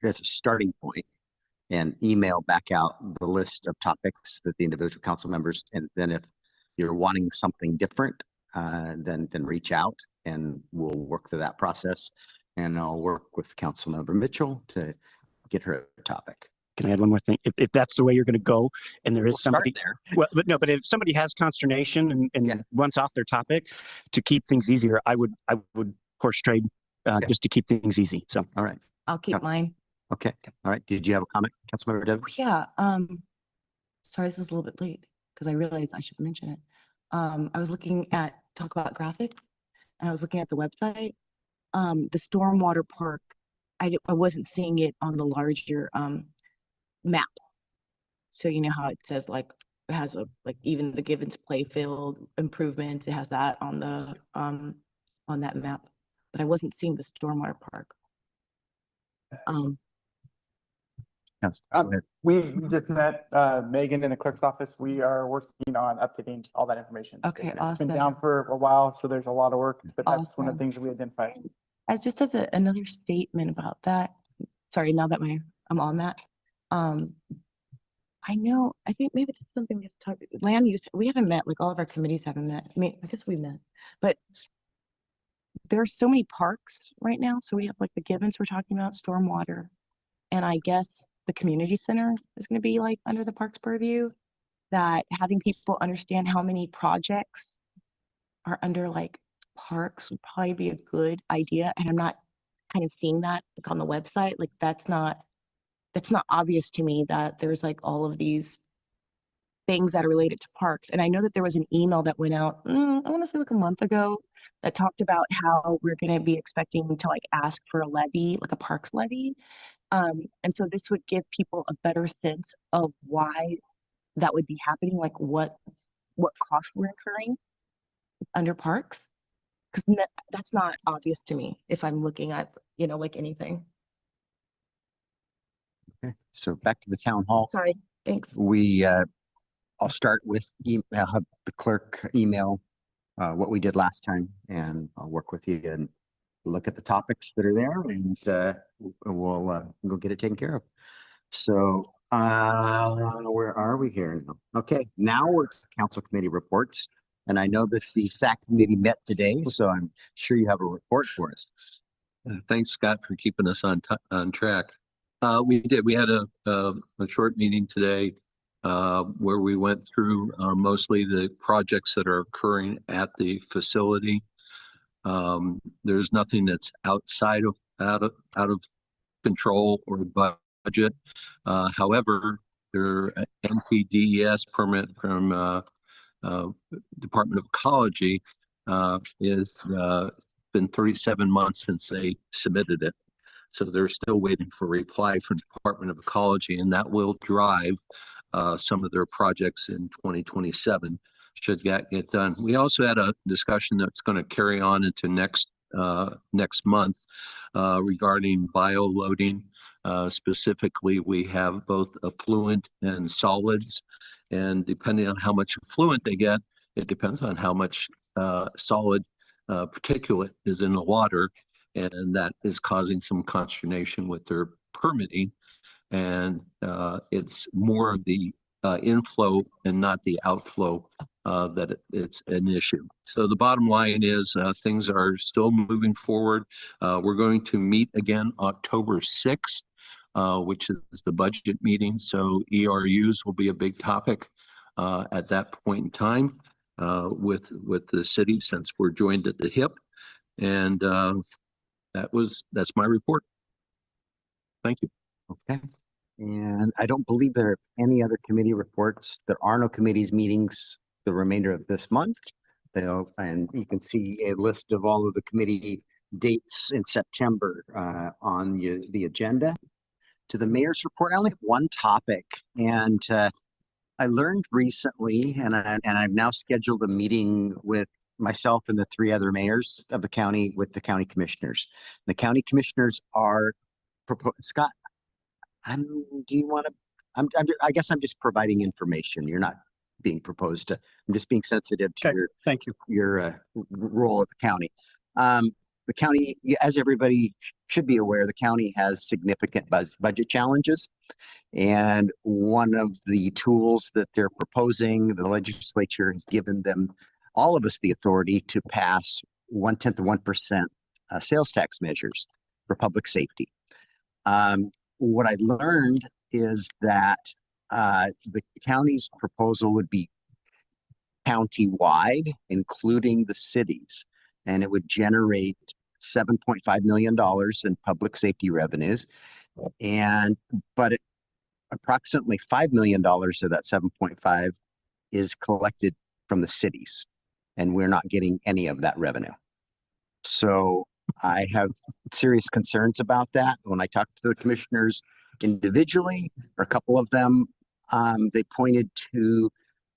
as a starting point and email back out the list of topics that the individual council members, and then if you're wanting something different, then reach out and we'll work through that process. And I'll work with Councilmember Mitchell to get her a topic. Can I add one more thing? If that's the way you're going to go, and there is We'll start somebody there. well, but no, but if somebody has consternation and wants off their topic, to keep things easier, I would horse trade just to keep things easy. So all right, I'll keep mine. okay, all right. Did you have a comment, Councilmember Dev? Yeah, sorry, this is a little bit late because I realized I should mention it. I was looking at Talk About Graphics, and I was looking at the website. The Stormwater Park, I wasn't seeing it on the larger map. So you know how it says like it has even the Givens Playfield improvements, it has that on the on that map, but I wasn't seeing the Stormwater Park. Yes. We just met Megan in the clerk's office. We are working on updating all that information. Okay, It's awesome. been down for a while, so there's a lot of work, but that's one of Awesome. the things we identified. Just as another statement about that, sorry, now that I'm on that, I think maybe that's something we have to talk, land use, we haven't met, like all of our committees haven't met. I mean, I guess we met, but there are so many parks right now. So we have like the Givens we're talking about, stormwater, and I guess the community center is going to be like under the parks purview, that having people understand how many projects are under like parks would probably be a good idea. And I'm not kind of seeing that like on the website. Like that's not obvious to me that there's like all of these things that are related to parks. And I know that there was an email that went out, I want to say like a month ago, that talked about how we're going to be expecting to like ask for a levy, like a parks levy. And so this would give people a better sense of why that would be happening, like what costs we're incurring under parks. Because that's not obvious to me if I'm looking at, like anything. Okay, so back to the town hall. Sorry, thanks. I'll start with have the clerk email what we did last time, and I'll work with you and look at the topics that are there, and we'll go get it taken care of. So where are we here now? Okay, now we're to council committee reports, and I know that the SAC committee met today, so I'm sure you have a report for us. Thanks, Scott, for keeping us on track. We did. We had a short meeting today where we went through mostly the projects that are occurring at the facility. There's nothing that's outside of out of control or budget. However, their NPDES permit from Department of Ecology is been 37 months since they submitted it. So they're still waiting for a reply from Department of Ecology, and that will drive some of their projects in 2027 should that get done. We also had a discussion that's going to carry on into next month regarding bioloading. Specifically, we have both affluent and solids, and depending on how much affluent they get, it depends on how much solid particulate is in the water, and that is causing some consternation with their permitting. And it's more of the inflow and not the outflow that it's an issue. So the bottom line is things are still moving forward. We're going to meet again October 6th, which is the budget meeting. So ERUs will be a big topic at that point in time with the city, since we're joined at the hip. And that's my report. Thank you. Okay. And I don't believe there are any other committee reports. There are no committees meetings the remainder of this month. And you can see a list of all of the committee dates in September on the agenda. To the mayor's report, I only have one topic, and I learned recently, and I've now scheduled a meeting with myself and the 3 other mayors of the county with the county commissioners. The county commissioners are Scott. Do you want to? I guess I'm just providing information. You're not being proposed to. I'm just being sensitive to your role at the county. The county, as everybody should be aware, the county has significant budget challenges. And one of the tools that they're proposing, the legislature has given them, all of us, the authority to pass 0.1% of 1% sales tax measures for public safety. What I learned is that the county's proposal would be county-wide, including the cities, and it would generate $7.5 million in public safety revenues. But approximately $5 million of that 7.5 is collected from the cities, and we're not getting any of that revenue. So I have serious concerns about that. When I talked to the commissioners individually, or a couple of them, they pointed to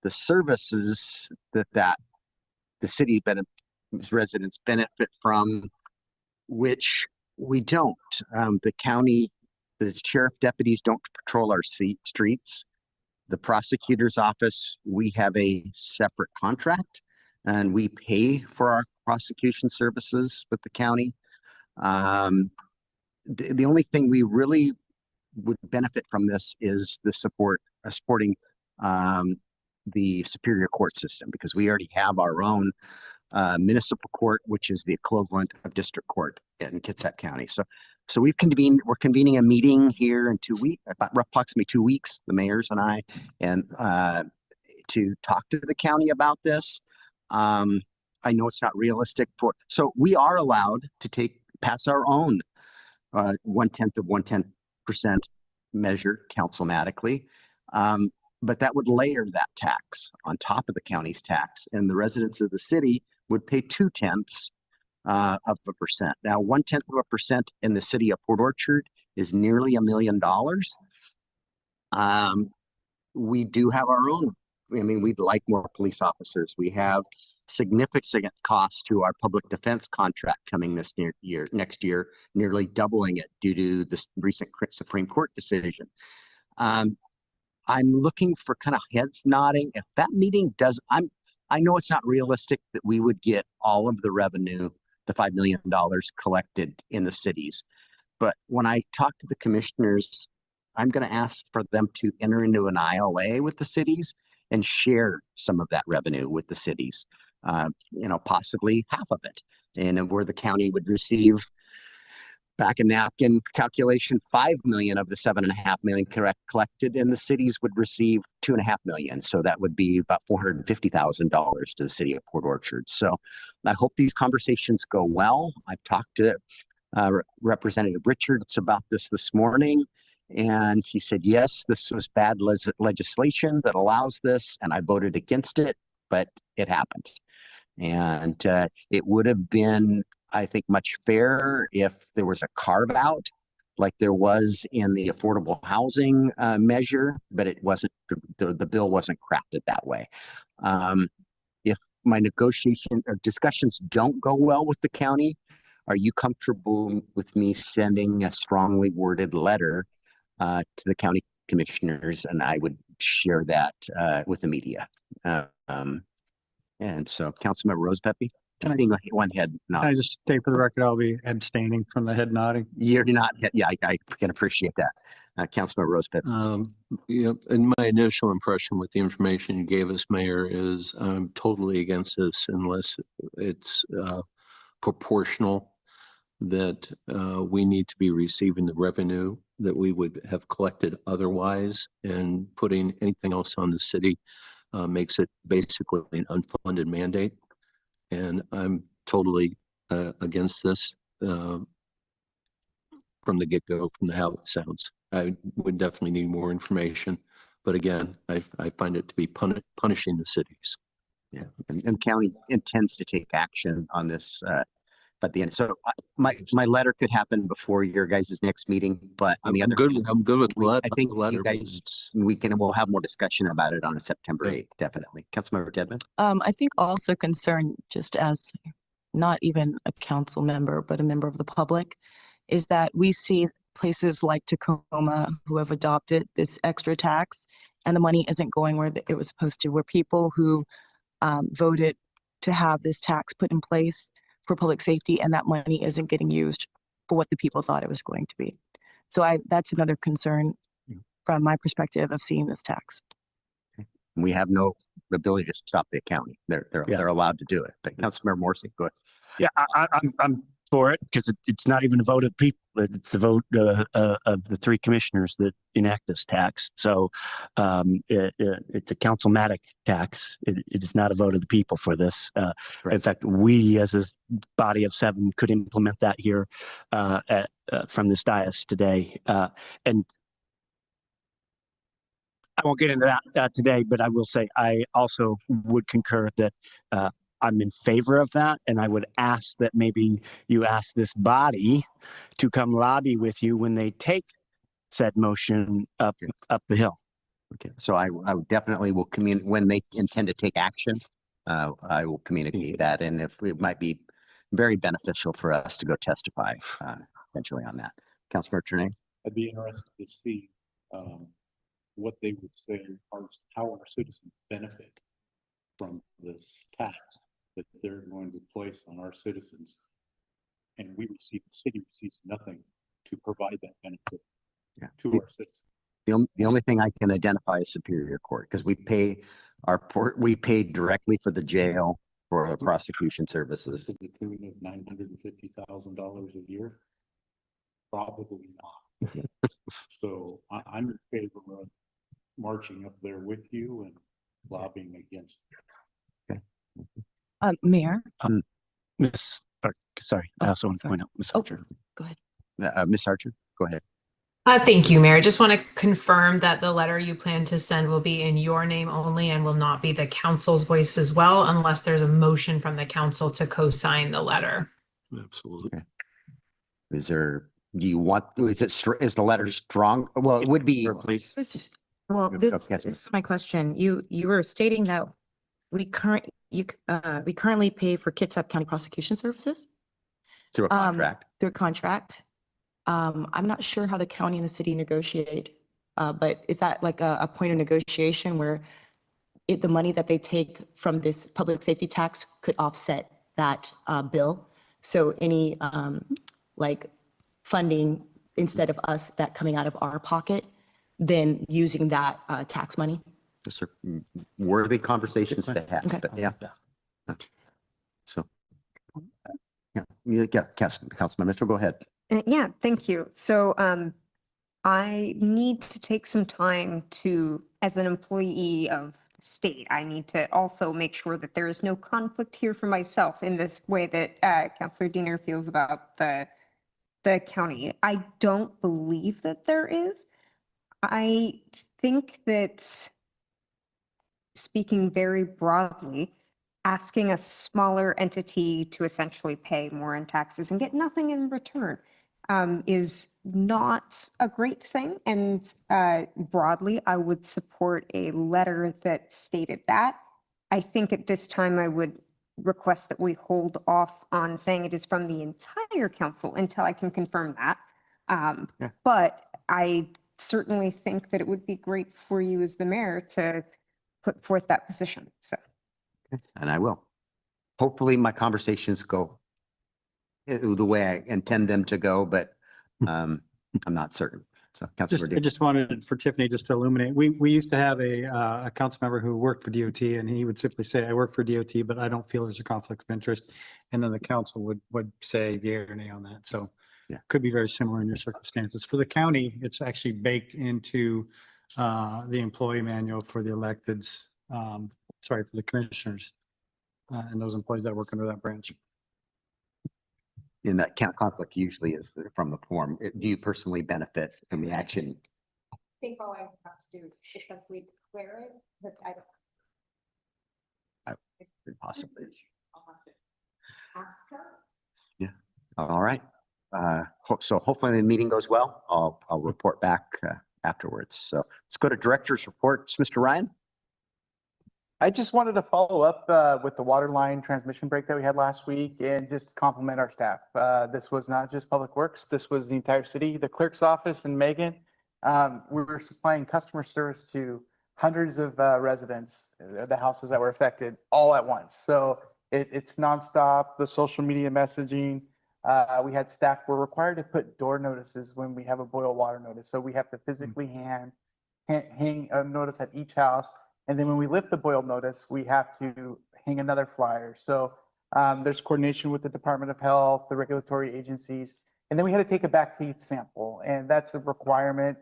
the services that the city residents benefit from, which we don't. The county, the sheriff deputies don't patrol our streets. The prosecutor's office, we have a separate contract, and we pay for our prosecution services with the county. The only thing we really would benefit from this is the supporting the Superior Court system, because we already have our own municipal court, which is the equivalent of district court in Kitsap County. So we're convening a meeting here in 2 weeks, approximately 2 weeks, the mayors and I, and to talk to the county about this. I know it's not realistic so we are allowed to pass our own 0.1% of 1% measure councilmatically. But that would layer that tax on top of the county's tax, and the residents of the city would pay 0.2% of a percent. Now, 0.1% of a percent in the city of Port Orchard is nearly $1 million. We do have our own. I mean, we'd like more police officers. We have significant costs to our public defense contract coming next year, nearly doubling it due to this recent Supreme Court decision. I'm looking for kind of heads nodding. If that meeting does, I know it's not realistic that we would get all of the revenue, the $5 million collected in the cities. But when I talk to the commissioners, I'm going to ask for them to enter into an ILA with the cities and share some of that revenue with the cities, possibly half of it. And where the county would receive, back in napkin calculation, 5 million of the 7.5 million collected, and the cities would receive 2.5 million. So that would be about $450,000 to the city of Port Orchard. So I hope these conversations go well. I've talked to Representative Richards about this morning, and he said, yes, this was bad legislation that allows this, and I voted against it, but it happened. And it would have been, I think, much fairer if there was a carve out like there was in the affordable housing measure, but it wasn't, the bill wasn't crafted that way. If my negotiation or discussions don't go well with the county, are you comfortable with me sending a strongly worded letter to the county commissioners? And I would share that with the media. And so, Councilmember Rose Pepe. Can one head nod? Can I just state for the record, I'll be abstaining from the head nodding. You're not. Yeah, I can appreciate that. Councilmember Rose Pepe. And my initial impression with the information you gave us, Mayor, is I'm totally against this unless it's proportional, that we need to be receiving the revenue that we would have collected otherwise, and putting anything else on the city makes it basically an unfunded mandate. And I'm totally against this from the get-go, from how it sounds. I would definitely need more information. But again, I find it to be punishing the cities. Yeah, and county intends to take action on this But the end, so my letter could happen before your guys' next meeting, but on the other. I'm good with I think you guys, we'll have more discussion about it on September 8th, definitely. Councilmember Dedman? I think also concern, just as not even a council member, but a member of the public, is that we see places like Tacoma who have adopted this extra tax and the money isn't going where it was supposed to, where people who voted to have this tax put in place for public safety and that money isn't getting used for what the people thought it was going to be. So that's another concern from my perspective of seeing this tax. We have no ability to stop the accounting. They're allowed to do it. But Councilmember Morrissey, go ahead. Yeah, I'm for it because it's not even a vote of people. It's the vote of the three commissioners that enact this tax. So it's a councilmatic tax. It is not a vote of the people for this. In fact, we as a body of 7 could implement that here from this dais today. And I won't get into that today, but I will say I also would concur that I'm in favor of that. And I would ask that maybe you ask this body to come lobby with you when they take said motion up the hill. Okay, so I definitely will communicate when they intend to take action. I will communicate that, and if it might be very beneficial for us to go testify eventually on that. Councilmember Trine? I'd be interested to see what they would say how our citizens benefit from this tax that they're going to place on our citizens. And the city receives nothing to provide that benefit to our citizens. The only thing I can identify is Superior Court, because we pay directly for the jail for the prosecution services. To the tune of $950,000 a year? Probably not. So I'm in favor of marching up there with you and lobbying against it. Mayor? Sorry, I also want to point out Ms. Archer. Go ahead. Ms. Archer, go ahead. Thank you, Mayor. I just want to confirm that the letter you plan to send will be in your name only and will not be the council's voice as well, unless there's a motion from the council to co-sign the letter. Absolutely. Okay. Is the letter strong? Well, it would be. Well, this is my question. You were stating that we currently pay for Kitsap County Prosecution Services through a contract. Through a contract. I'm not sure how the county and the city negotiate, but is that like a point of negotiation where the money that they take from this public safety tax could offset that bill? So any like funding instead of us that coming out of our pocket, then using that tax money? Those are worthy conversations to have, Okay. but yeah. So, Councilman Mitchell, go ahead. Yeah, thank you. So I need to take some time to, as an employee of the state, I need to also make sure that there is no conflict here for myself in this way that Councilor Diener feels about the county. I don't believe that there is. I think that, speaking very broadly, asking a smaller entity to essentially pay more in taxes and get nothing in return is not a great thing. And broadly, I would support a letter that stated that. I think at this time, I would request that we hold off on saying it is from the entire council until I can confirm that. But I certainly think that it would be great for you as the mayor to put forth that position. So. And I will. Hopefully my conversations go the way I intend them to go, but I'm not certain. So Councilor I just wanted for Tiffany just to illuminate, we used to have a council member who worked for DOT, and he would simply say, I work for DOT, but I don't feel there's a conflict of interest. And then the council would say yea or nay on that. So it could be very similar in your circumstances. For the county, it's actually baked into the employee manual for the electeds, for the commissioners and those employees that work under that branch. In that conflict usually is from the form. Do you personally benefit from the action? I think all I have to do is essentially declare it, but I don't. Possibly. I'll have to ask her. Yeah. All right. So hopefully the meeting goes well. I'll report back afterwards. So let's go to director's reports. Mr. Ryan? I just wanted to follow up with the water line transmission break that we had last week and just compliment our staff. This was not just Public Works. This was the entire city, the clerk's office and Megan. We were supplying customer service to hundreds of residents, the houses that were affected all at once. So it's nonstop, the social media messaging. We had staff were required to put door notices when we have a boil water notice. So we have to physically hang a notice at each house. And then when we lift the boil notice, we have to hang another flyer. So there's coordination with the Department of Health, the regulatory agencies, and then we had to take a back teeth sample. And that's a requirement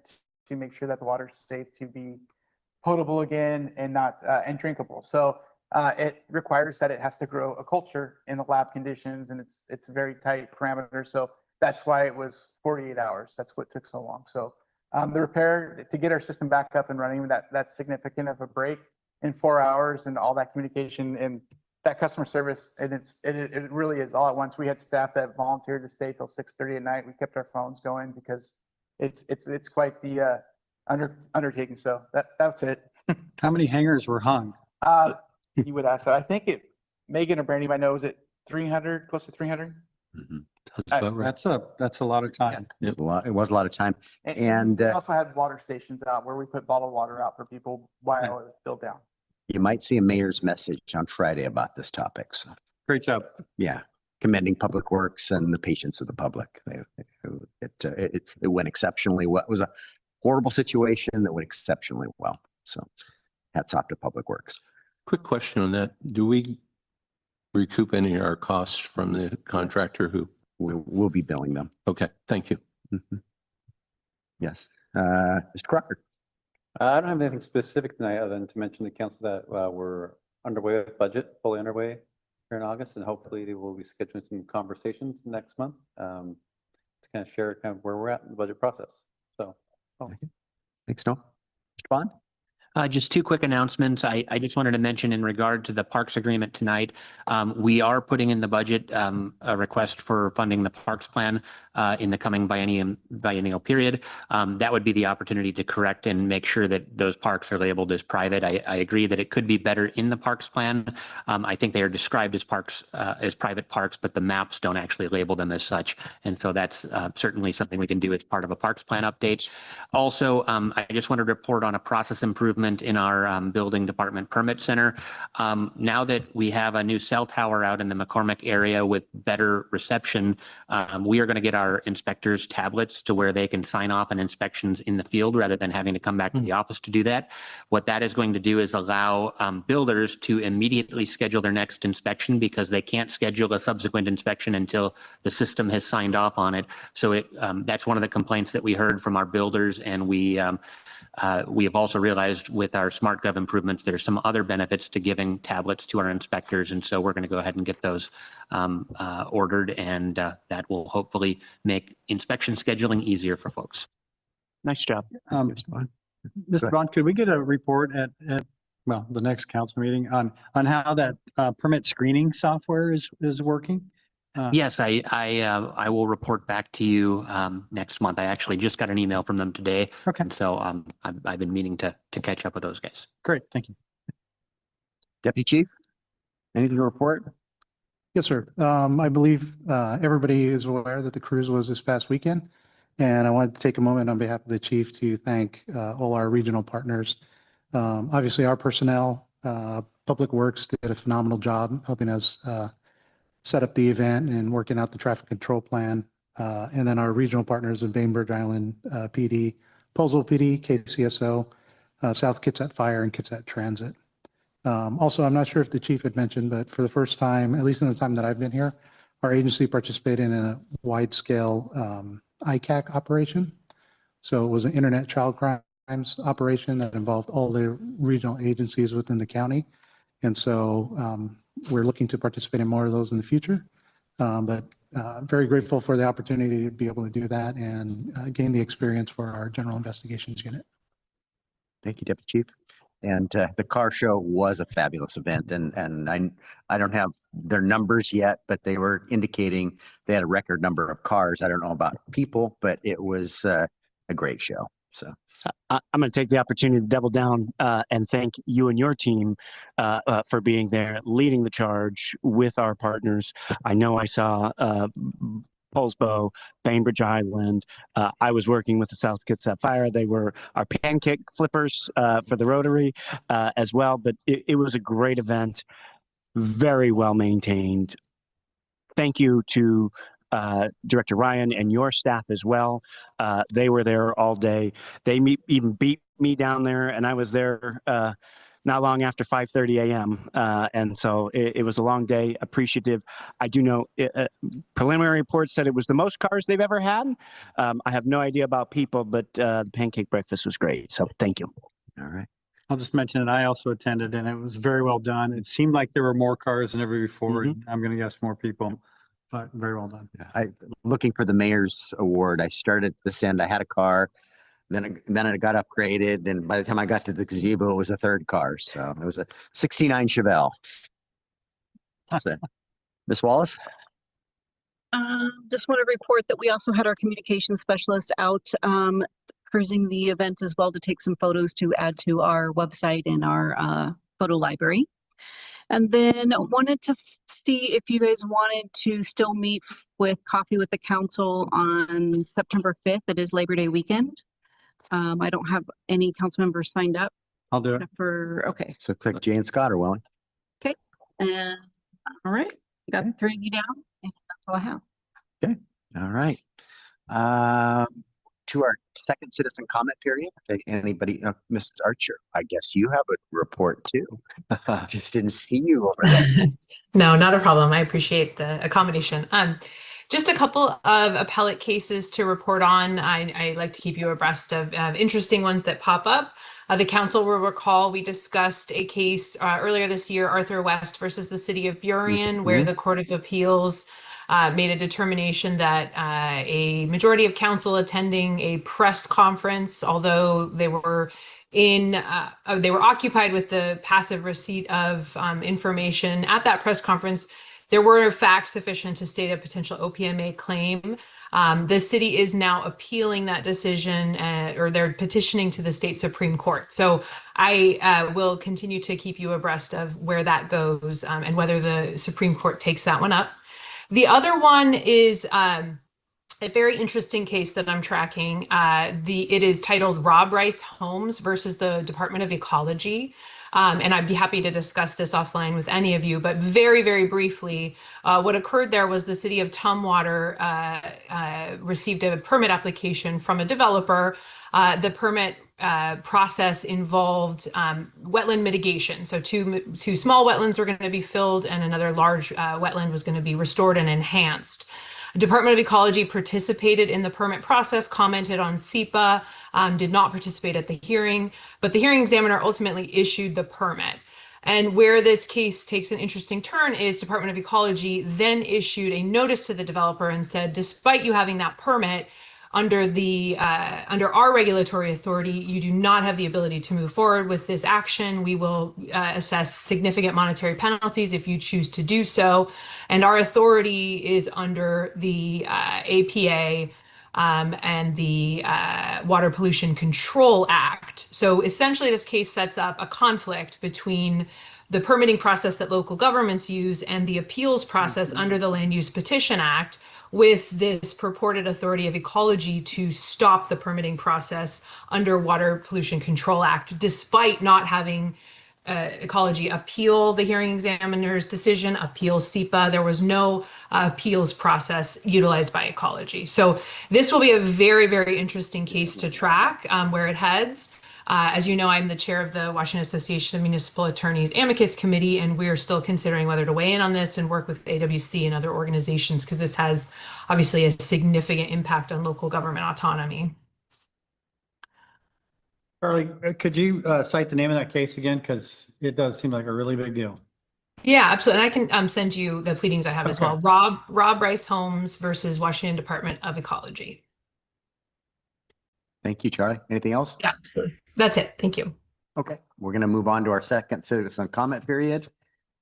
to make sure that the water is safe to be potable again and not and drinkable. So it requires that it has to grow a culture in the lab conditions, and it's a very tight parameter. So that's why it was 48 hours. That's what took so long. So the repair to get our system back up and running, that's significant of a break in 4 hours, and all that communication and that customer service. And it really is all at once. We had staff that volunteered to stay till 6:30 at night. We kept our phones going because it's quite the undertaking. So that's it. How many hangers were hung? You would ask that. I think Megan or Brandy might know, is it 300, close to 300? That's a lot of time. Yeah. It was a lot of time. And we also had water stations out where we put bottled water out for people while it was still down. you might see a mayor's message on Friday about this topic. So great job. Yeah. Commending Public Works and the patience of the public. It went exceptionally well. It was a horrible situation that went exceptionally well. So hats off to Public Works. Quick question on that. Do we recoup any of our costs from the contractor who? We'll be billing them. Okay, thank you. Mm-hmm. Yes. Mr. Crocker. I don't have anything specific tonight other than to mention to council that we're underway with budget, fully underway here in August, and hopefully we'll be scheduling some conversations next month to kind of share kind of where we're at in the budget process. So, Thanks, Noel. Mr. Bond? Just two quick announcements. I just wanted to mention in regard to the parks agreement tonight, we are putting in the budget a request for funding the parks plan in the coming biennial period. That would be the opportunity to correct and make sure that those parks are labeled as private. I agree that it could be better in the parks plan. I think they are described as parks, as private parks, but the maps don't actually label them as such. And so that's certainly something we can do as part of a parks plan update. Also, I just wanted to report on a process improvement in our building department permit center. Now that we have a new cell tower out in the McCormick area with better reception, we are going to get our inspectors tablets to where they can sign off on inspections in the field rather than having to come back to the office to do that. What that is going to do is allow builders to immediately schedule their next inspection because they can't schedule a subsequent inspection until the system has signed off on it. So that's one of the complaints that we heard from our builders, and we have also realized with our SmartGov improvements, there's some other benefits to giving tablets to our inspectors. And so we're going to go ahead and get those ordered, and that will hopefully make inspection scheduling easier for folks. Nice job. Mr. Bond, could we get a report at the next council meeting on how that permit screening software is working? Yes, I will report back to you next month. I actually just got an email from them today. Okay. And so I've been meaning to catch up with those guys. Great, thank you. Deputy Chief, anything to report? Yes, sir. I believe everybody is aware that the cruise was this past weekend. And I wanted to take a moment on behalf of the chief to thank all our regional partners. Obviously, our personnel, Public Works did a phenomenal job helping us set up the event and working out the traffic control plan. And then our regional partners of Bainbridge Island PD, Poseville PD, KCSO, South Kitsap Fire, and Kitsap Transit. Also, I'm not sure if the chief had mentioned, but for the first time, at least in the time that I've been here, our agency participated in a wide-scale ICAC operation. So it was an internet child crimes operation that involved all the regional agencies within the county. And so we're looking to participate in more of those in the future, but very grateful for the opportunity to be able to do that and gain the experience for our general investigations unit. Thank you, Deputy Chief. And the car show was a fabulous event, and I don't have their numbers yet, but they were indicating they had a record number of cars. I don't know about people, but it was a great show. So I'm going to take the opportunity to double down and thank you and your team for being there, leading the charge with our partners. I know I saw Poulsbo, Bainbridge Island. I was working with the South Kitsap Fire. They were our pancake flippers for the Rotary as well. But it was a great event, very well maintained. Thank you to Director Ryan and your staff as well. They were there all day. They even beat me down there, and I was there not long after 5:30 a.m. And so it was a long day. Appreciative. I do know preliminary reports said it was the most cars they've ever had. I have no idea about people, but the pancake breakfast was great. So thank you. all right. I'll just mention that I also attended and it was very well done. It seemed like there were more cars than ever before. I'm going to guess more people, but very well done. I looking for the mayor's award. I started this end. I had a car, then it got upgraded, and by the time I got to the gazebo, it was a third car. So it was a '69 Chevelle. So, Ms. Wallace. Just want to report that we also had our communications specialist out cruising the event as well to take some photos to add to our website and our photo library. And then wanted to see if you guys wanted to still meet with Coffee with the Council on September 5th. It is Labor Day weekend. I don't have any council members signed up. I'll do it. Okay. So it looks like Jay and Scott are willing. Okay. All right. Got three you down. And that's all I have. Okay. All right. To our second citizen comment period. Okay. Anybody, Mr. Archer, I guess you have a report too. Just didn't see you over there. No, not a problem. I appreciate the accommodation. Just a couple of appellate cases to report on. I like to keep you abreast of interesting ones that pop up. The council will recall we discussed a case earlier this year, Arthur West versus the City of Burien, where the Court of Appeals made a determination that a majority of council attending a press conference, although they were occupied with the passive receipt of information at that press conference, there were facts sufficient to state a potential OPMA claim. The city is now appealing that decision, or they're petitioning to the state Supreme Court. So I will continue to keep you abreast of where that goes and whether the Supreme Court takes that one up. The other one is a very interesting case that I'm tracking. It is titled Rob Rice Homes versus the Department of Ecology. And I'd be happy to discuss this offline with any of you, but very, very briefly, what occurred there was the city of Tumwater received a permit application from a developer. The permit process involved wetland mitigation. So two small wetlands were going to be filled and another large wetland was going to be restored and enhanced. Department of Ecology participated in the permit process, commented on SEPA, did not participate at the hearing, but the hearing examiner ultimately issued the permit. And where this case takes an interesting turn is Department of Ecology then issued a notice to the developer and said, despite you having that permit, under our regulatory authority, you do not have the ability to move forward with this action. We will assess significant monetary penalties if you choose to do so. And our authority is under the APA and the Water Pollution Control Act. So essentially, this case sets up a conflict between the permitting process that local governments use and the appeals process under the Land Use Petition Act, with this purported authority of ecology to stop the permitting process under Water Pollution Control Act, despite not having ecology appeal the hearing examiner's decision, appeal SEPA. There was no appeals process utilized by ecology. So this will be a very, very interesting case to track where it heads. As you know, I'm the chair of the Washington Association of Municipal Attorneys Amicus Committee, and we're still considering whether to weigh in on this and work with AWC and other organizations, because this has obviously a significant impact on local government autonomy. Charlie, could you cite the name of that case again? Because it does seem like a really big deal. Yeah, absolutely. And I can send you the pleadings I have as well. Rob Rice Homes versus Washington Department of Ecology. Thank you, Charlie. Anything else? Yeah, absolutely. That's it. Thank you. Okay, we're going to move on to our second citizen comment period.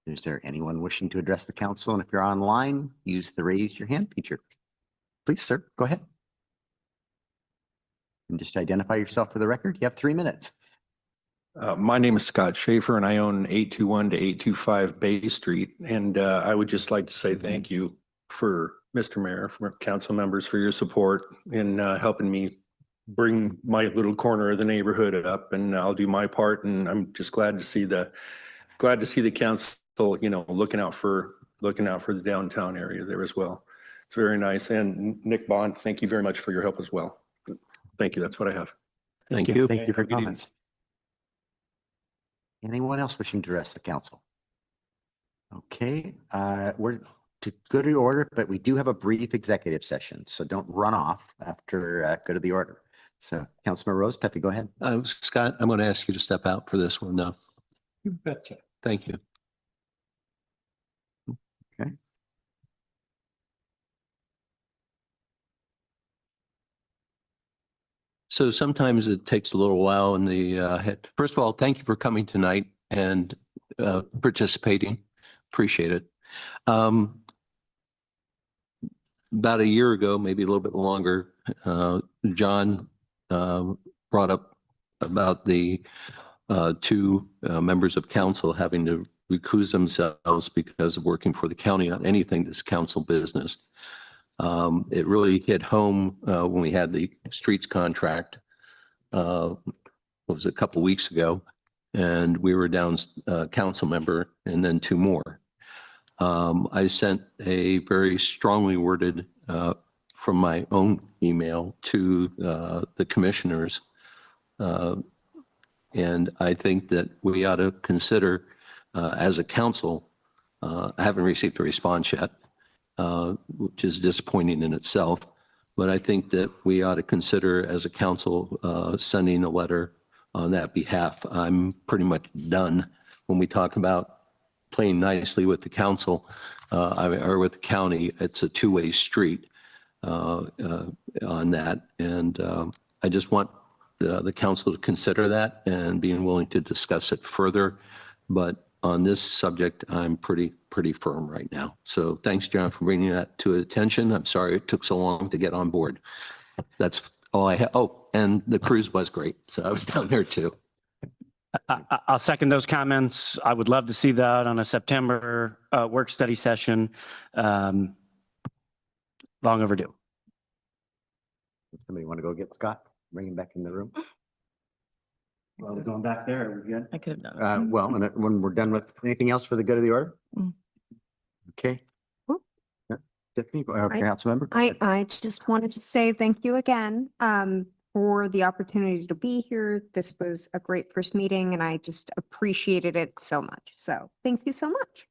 Is there anyone wishing to address the council? And if you're online, use the raise your hand feature. Please, sir, go ahead. And just identify yourself for the record. You have 3 minutes. My name is Scott Schaefer and I own 821 to 825 Bay Street. And I would just like to say thank you for Mr. Mayor, for council members for your support in helping me bring my little corner of the neighborhood up, and I'll do my part. And I'm just glad to see the council, you know, looking out for the downtown area there as well. It's very nice. And Nick Bond, thank you very much for your help as well. Thank you. That's what I have. Thank you. Thank you for your comments. Anyone else wishing to address the council? Okay, we're to go to the order, but we do have a brief executive session, so don't run off after go to the order. So Councilmember Rose Pepe, go ahead. Scott, I'm going to ask you to step out for this one now. You betcha. Thank you. Okay. So sometimes it takes a little while in the first of all, thank you for coming tonight and participating. Appreciate it. About a year ago, maybe a little bit longer, John brought up about the two members of council having to recuse themselves because of working for the county on anything that's council business. It really hit home when we had the streets contract. It was a couple weeks ago, and we were down council member and then two more. I sent a very strongly worded from my own email to the commissioners. And I think that we ought to consider as a council, I haven't received a response yet, which is disappointing in itself. But I think that we ought to consider as a council sending a letter on that behalf. I'm pretty much done when we talk about playing nicely with the council or with the county. It's a two-way street on that. And I just want the council to consider that and being willing to discuss it further. But on this subject, I'm pretty firm right now. So thanks, John, for bringing that to attention. I'm sorry it took so long to get on board. That's all I have. Oh, and the cruise was great. So I was down there too. I'll second those comments. I would love to see that on a September work study session. Long overdue. Somebody want to go get Scott? Bring him back in the room. Well, we're going back there. We're good. I could have done it. Well, when we're done with anything else for the good of the order? Okay. Yeah, Tiffany, council member. I just wanted to say thank you again for the opportunity to be here. This was a great first meeting and I just appreciated it so much. So thank you so much.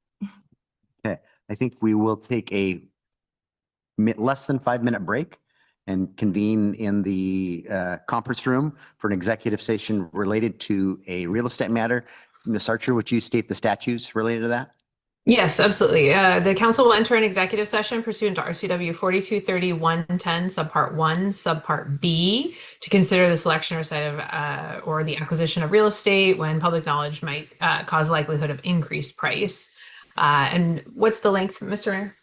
Okay, I think we will take a less than 5-minute break and convene in the conference room for an executive session related to a real estate matter. Ms. Archer, would you state the statutes related to that? Yes, absolutely. The council will enter an executive session pursuant to RCW 4230-110 subpart 1 subpart B to consider the selection or site of or the acquisition of real estate when public knowledge might cause likelihood of increased price. And what's the length, Mr. Mayor?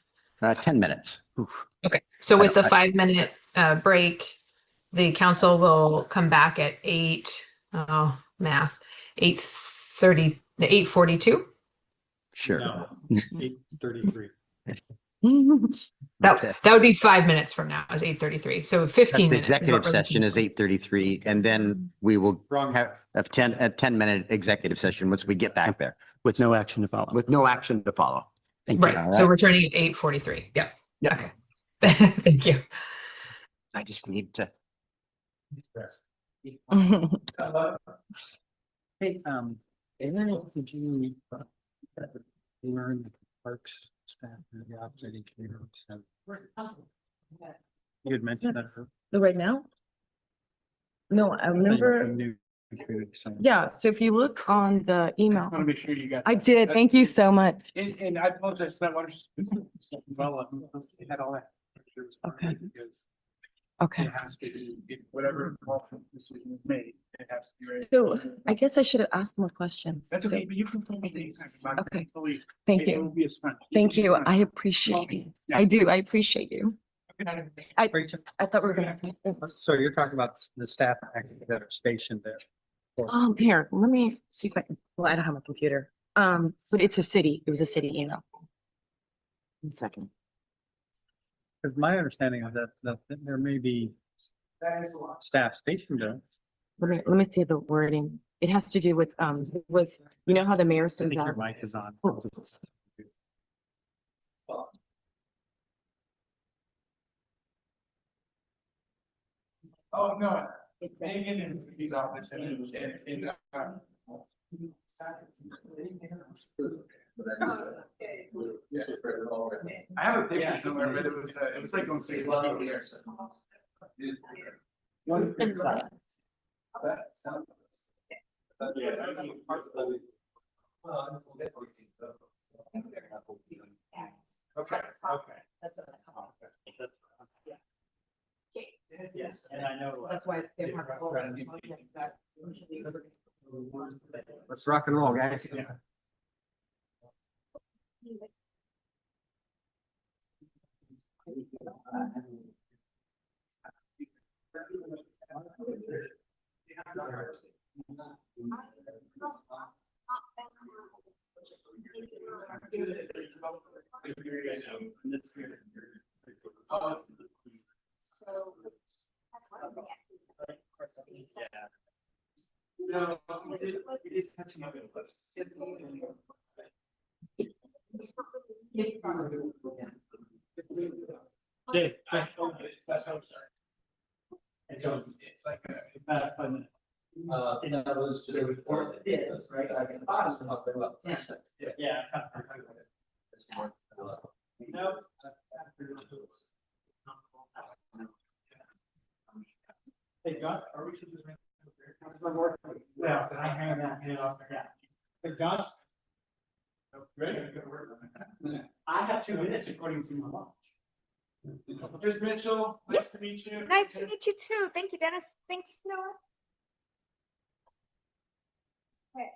10 minutes. Oof. Okay, so with the 5-minute break, the council will come back at 8:42. Sure. No, 8:33. That would be 5 minutes from now. It's 8:33. So 15 The minutes. is what executive we're session looking is 8:33, and then we will have a 10-minute executive session once we get back there. With no action to follow. With no action to follow. Thank you. Right. So we're turning at 8:43. Yep. Yeah. Okay. Thank you. I just need to. Hey, Aaron, did you learn the parks staff and the operating committee? You had mentioned that. Right now? No, I remember. Yeah, so if you look on the email. I want to make sure you got. I did. Thank you so much. And I apologize for that one. Well, we had all that. Okay. Because Okay. it has to be, whatever decision is made, It has to be ready. So I guess I should have asked more questions. That's So- okay, but you can tell me things. Okay. Totally. Thank It will you. be a sponge. Thank you. I appreciate you. I do. I appreciate you. I thought we were gonna. So you're talking about the staff that are stationed there. Here, let me see if I can, well, I don't have a computer. But it's a city. It was a city email. One second. Because my understanding is that there may be staff stationed there. Let me see the wording. It has to do with, you know how the mayor I sends think out. your mic is on. Oh, no, Megan in his office and I have a picture somewhere, but it was like on 6 years. One. Okay, Yes, and I know. That's why they have. Let's rock and roll, guys. No, it is catching up. Dave, That's how I'm sorry. It's like it's not fun. that was to report that is, right? I can ask about the. Yeah. Nope. Hey, John, are we should just? Yeah, can I hand that hand off? Yeah. Hey, John? Ready? I have 2 minutes according to my watch. Ms. Mitchell, nice to meet you. Nice to meet you too. Thank you, Dennis. Thanks, Noah. Okay.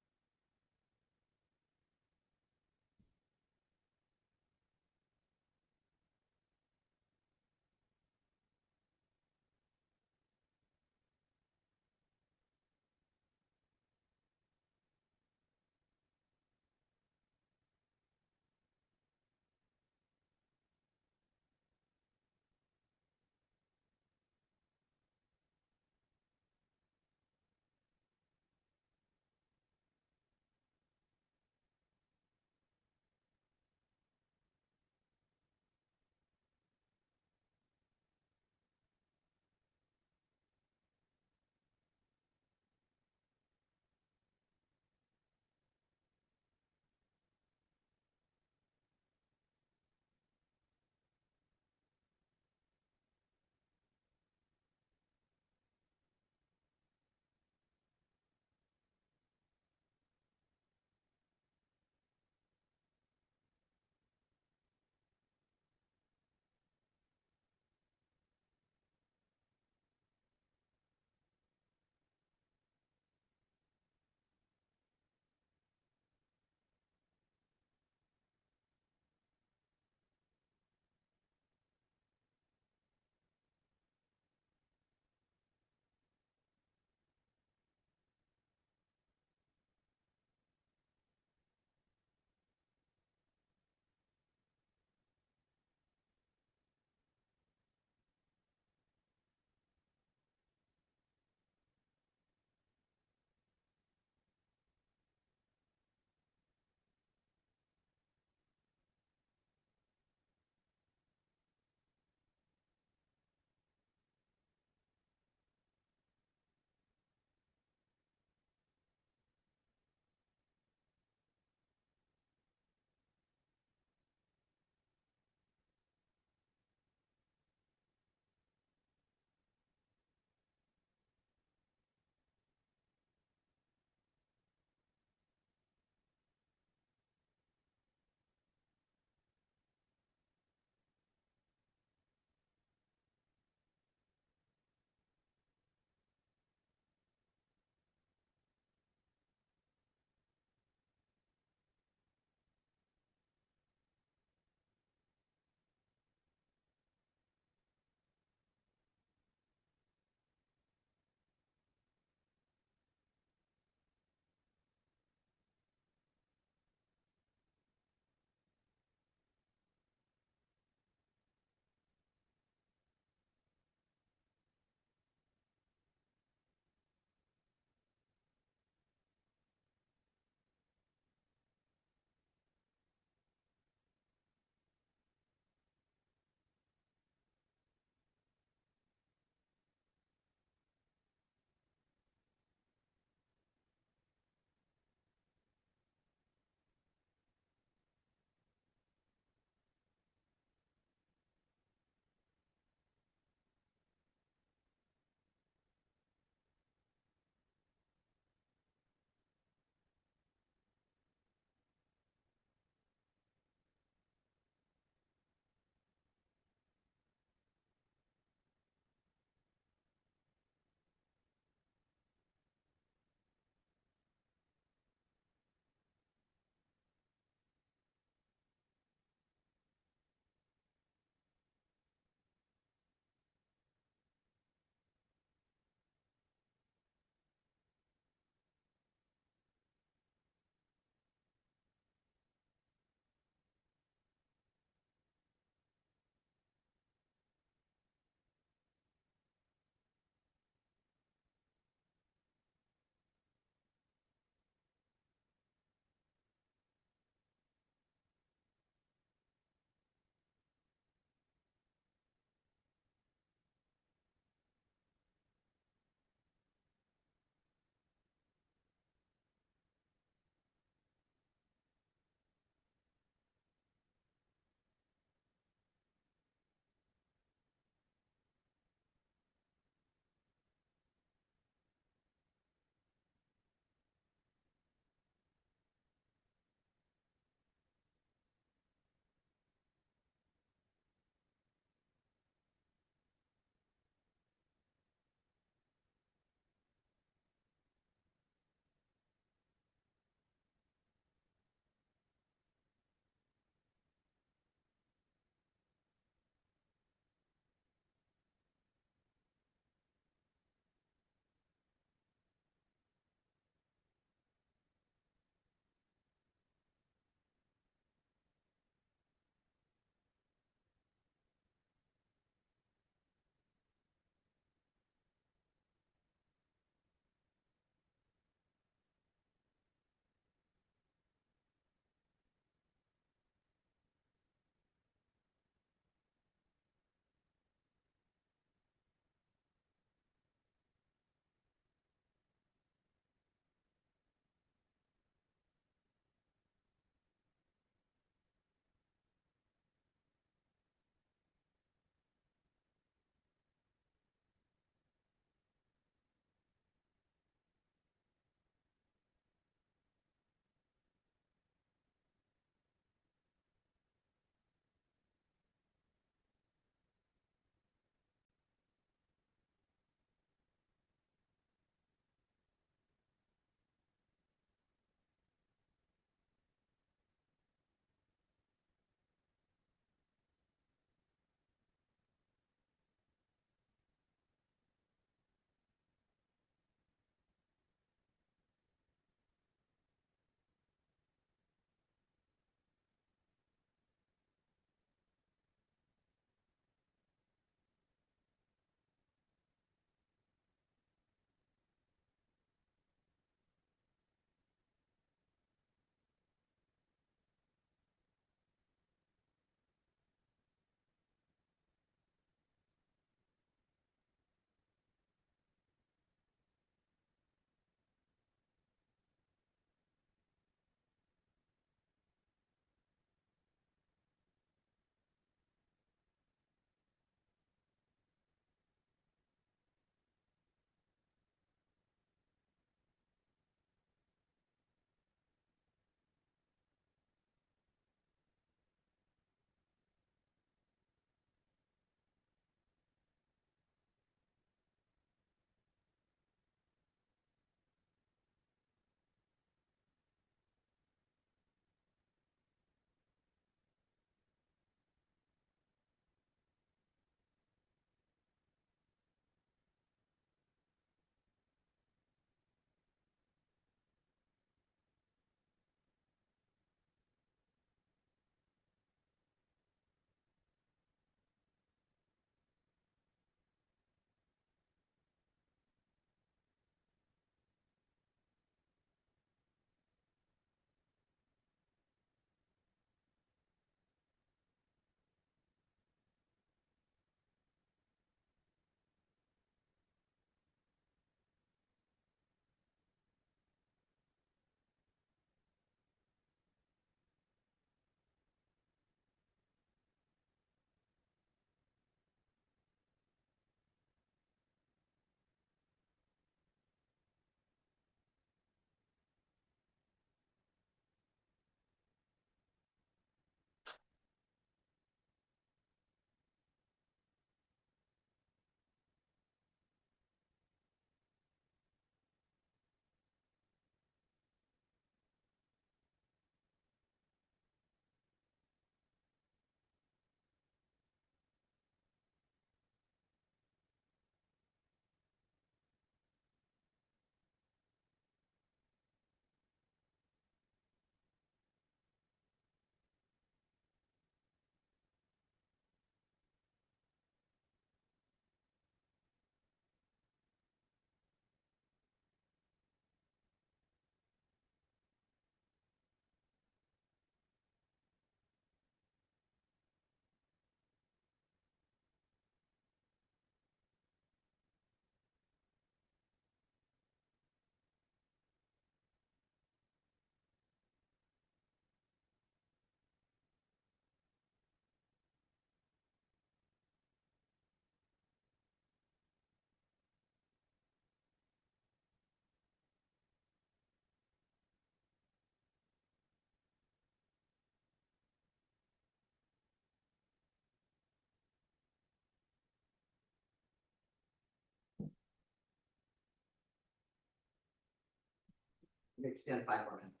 Extend 5 more minutes.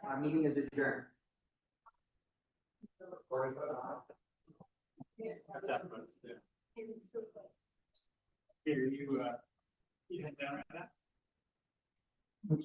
Our meeting is adjourned. Here, you head down right now?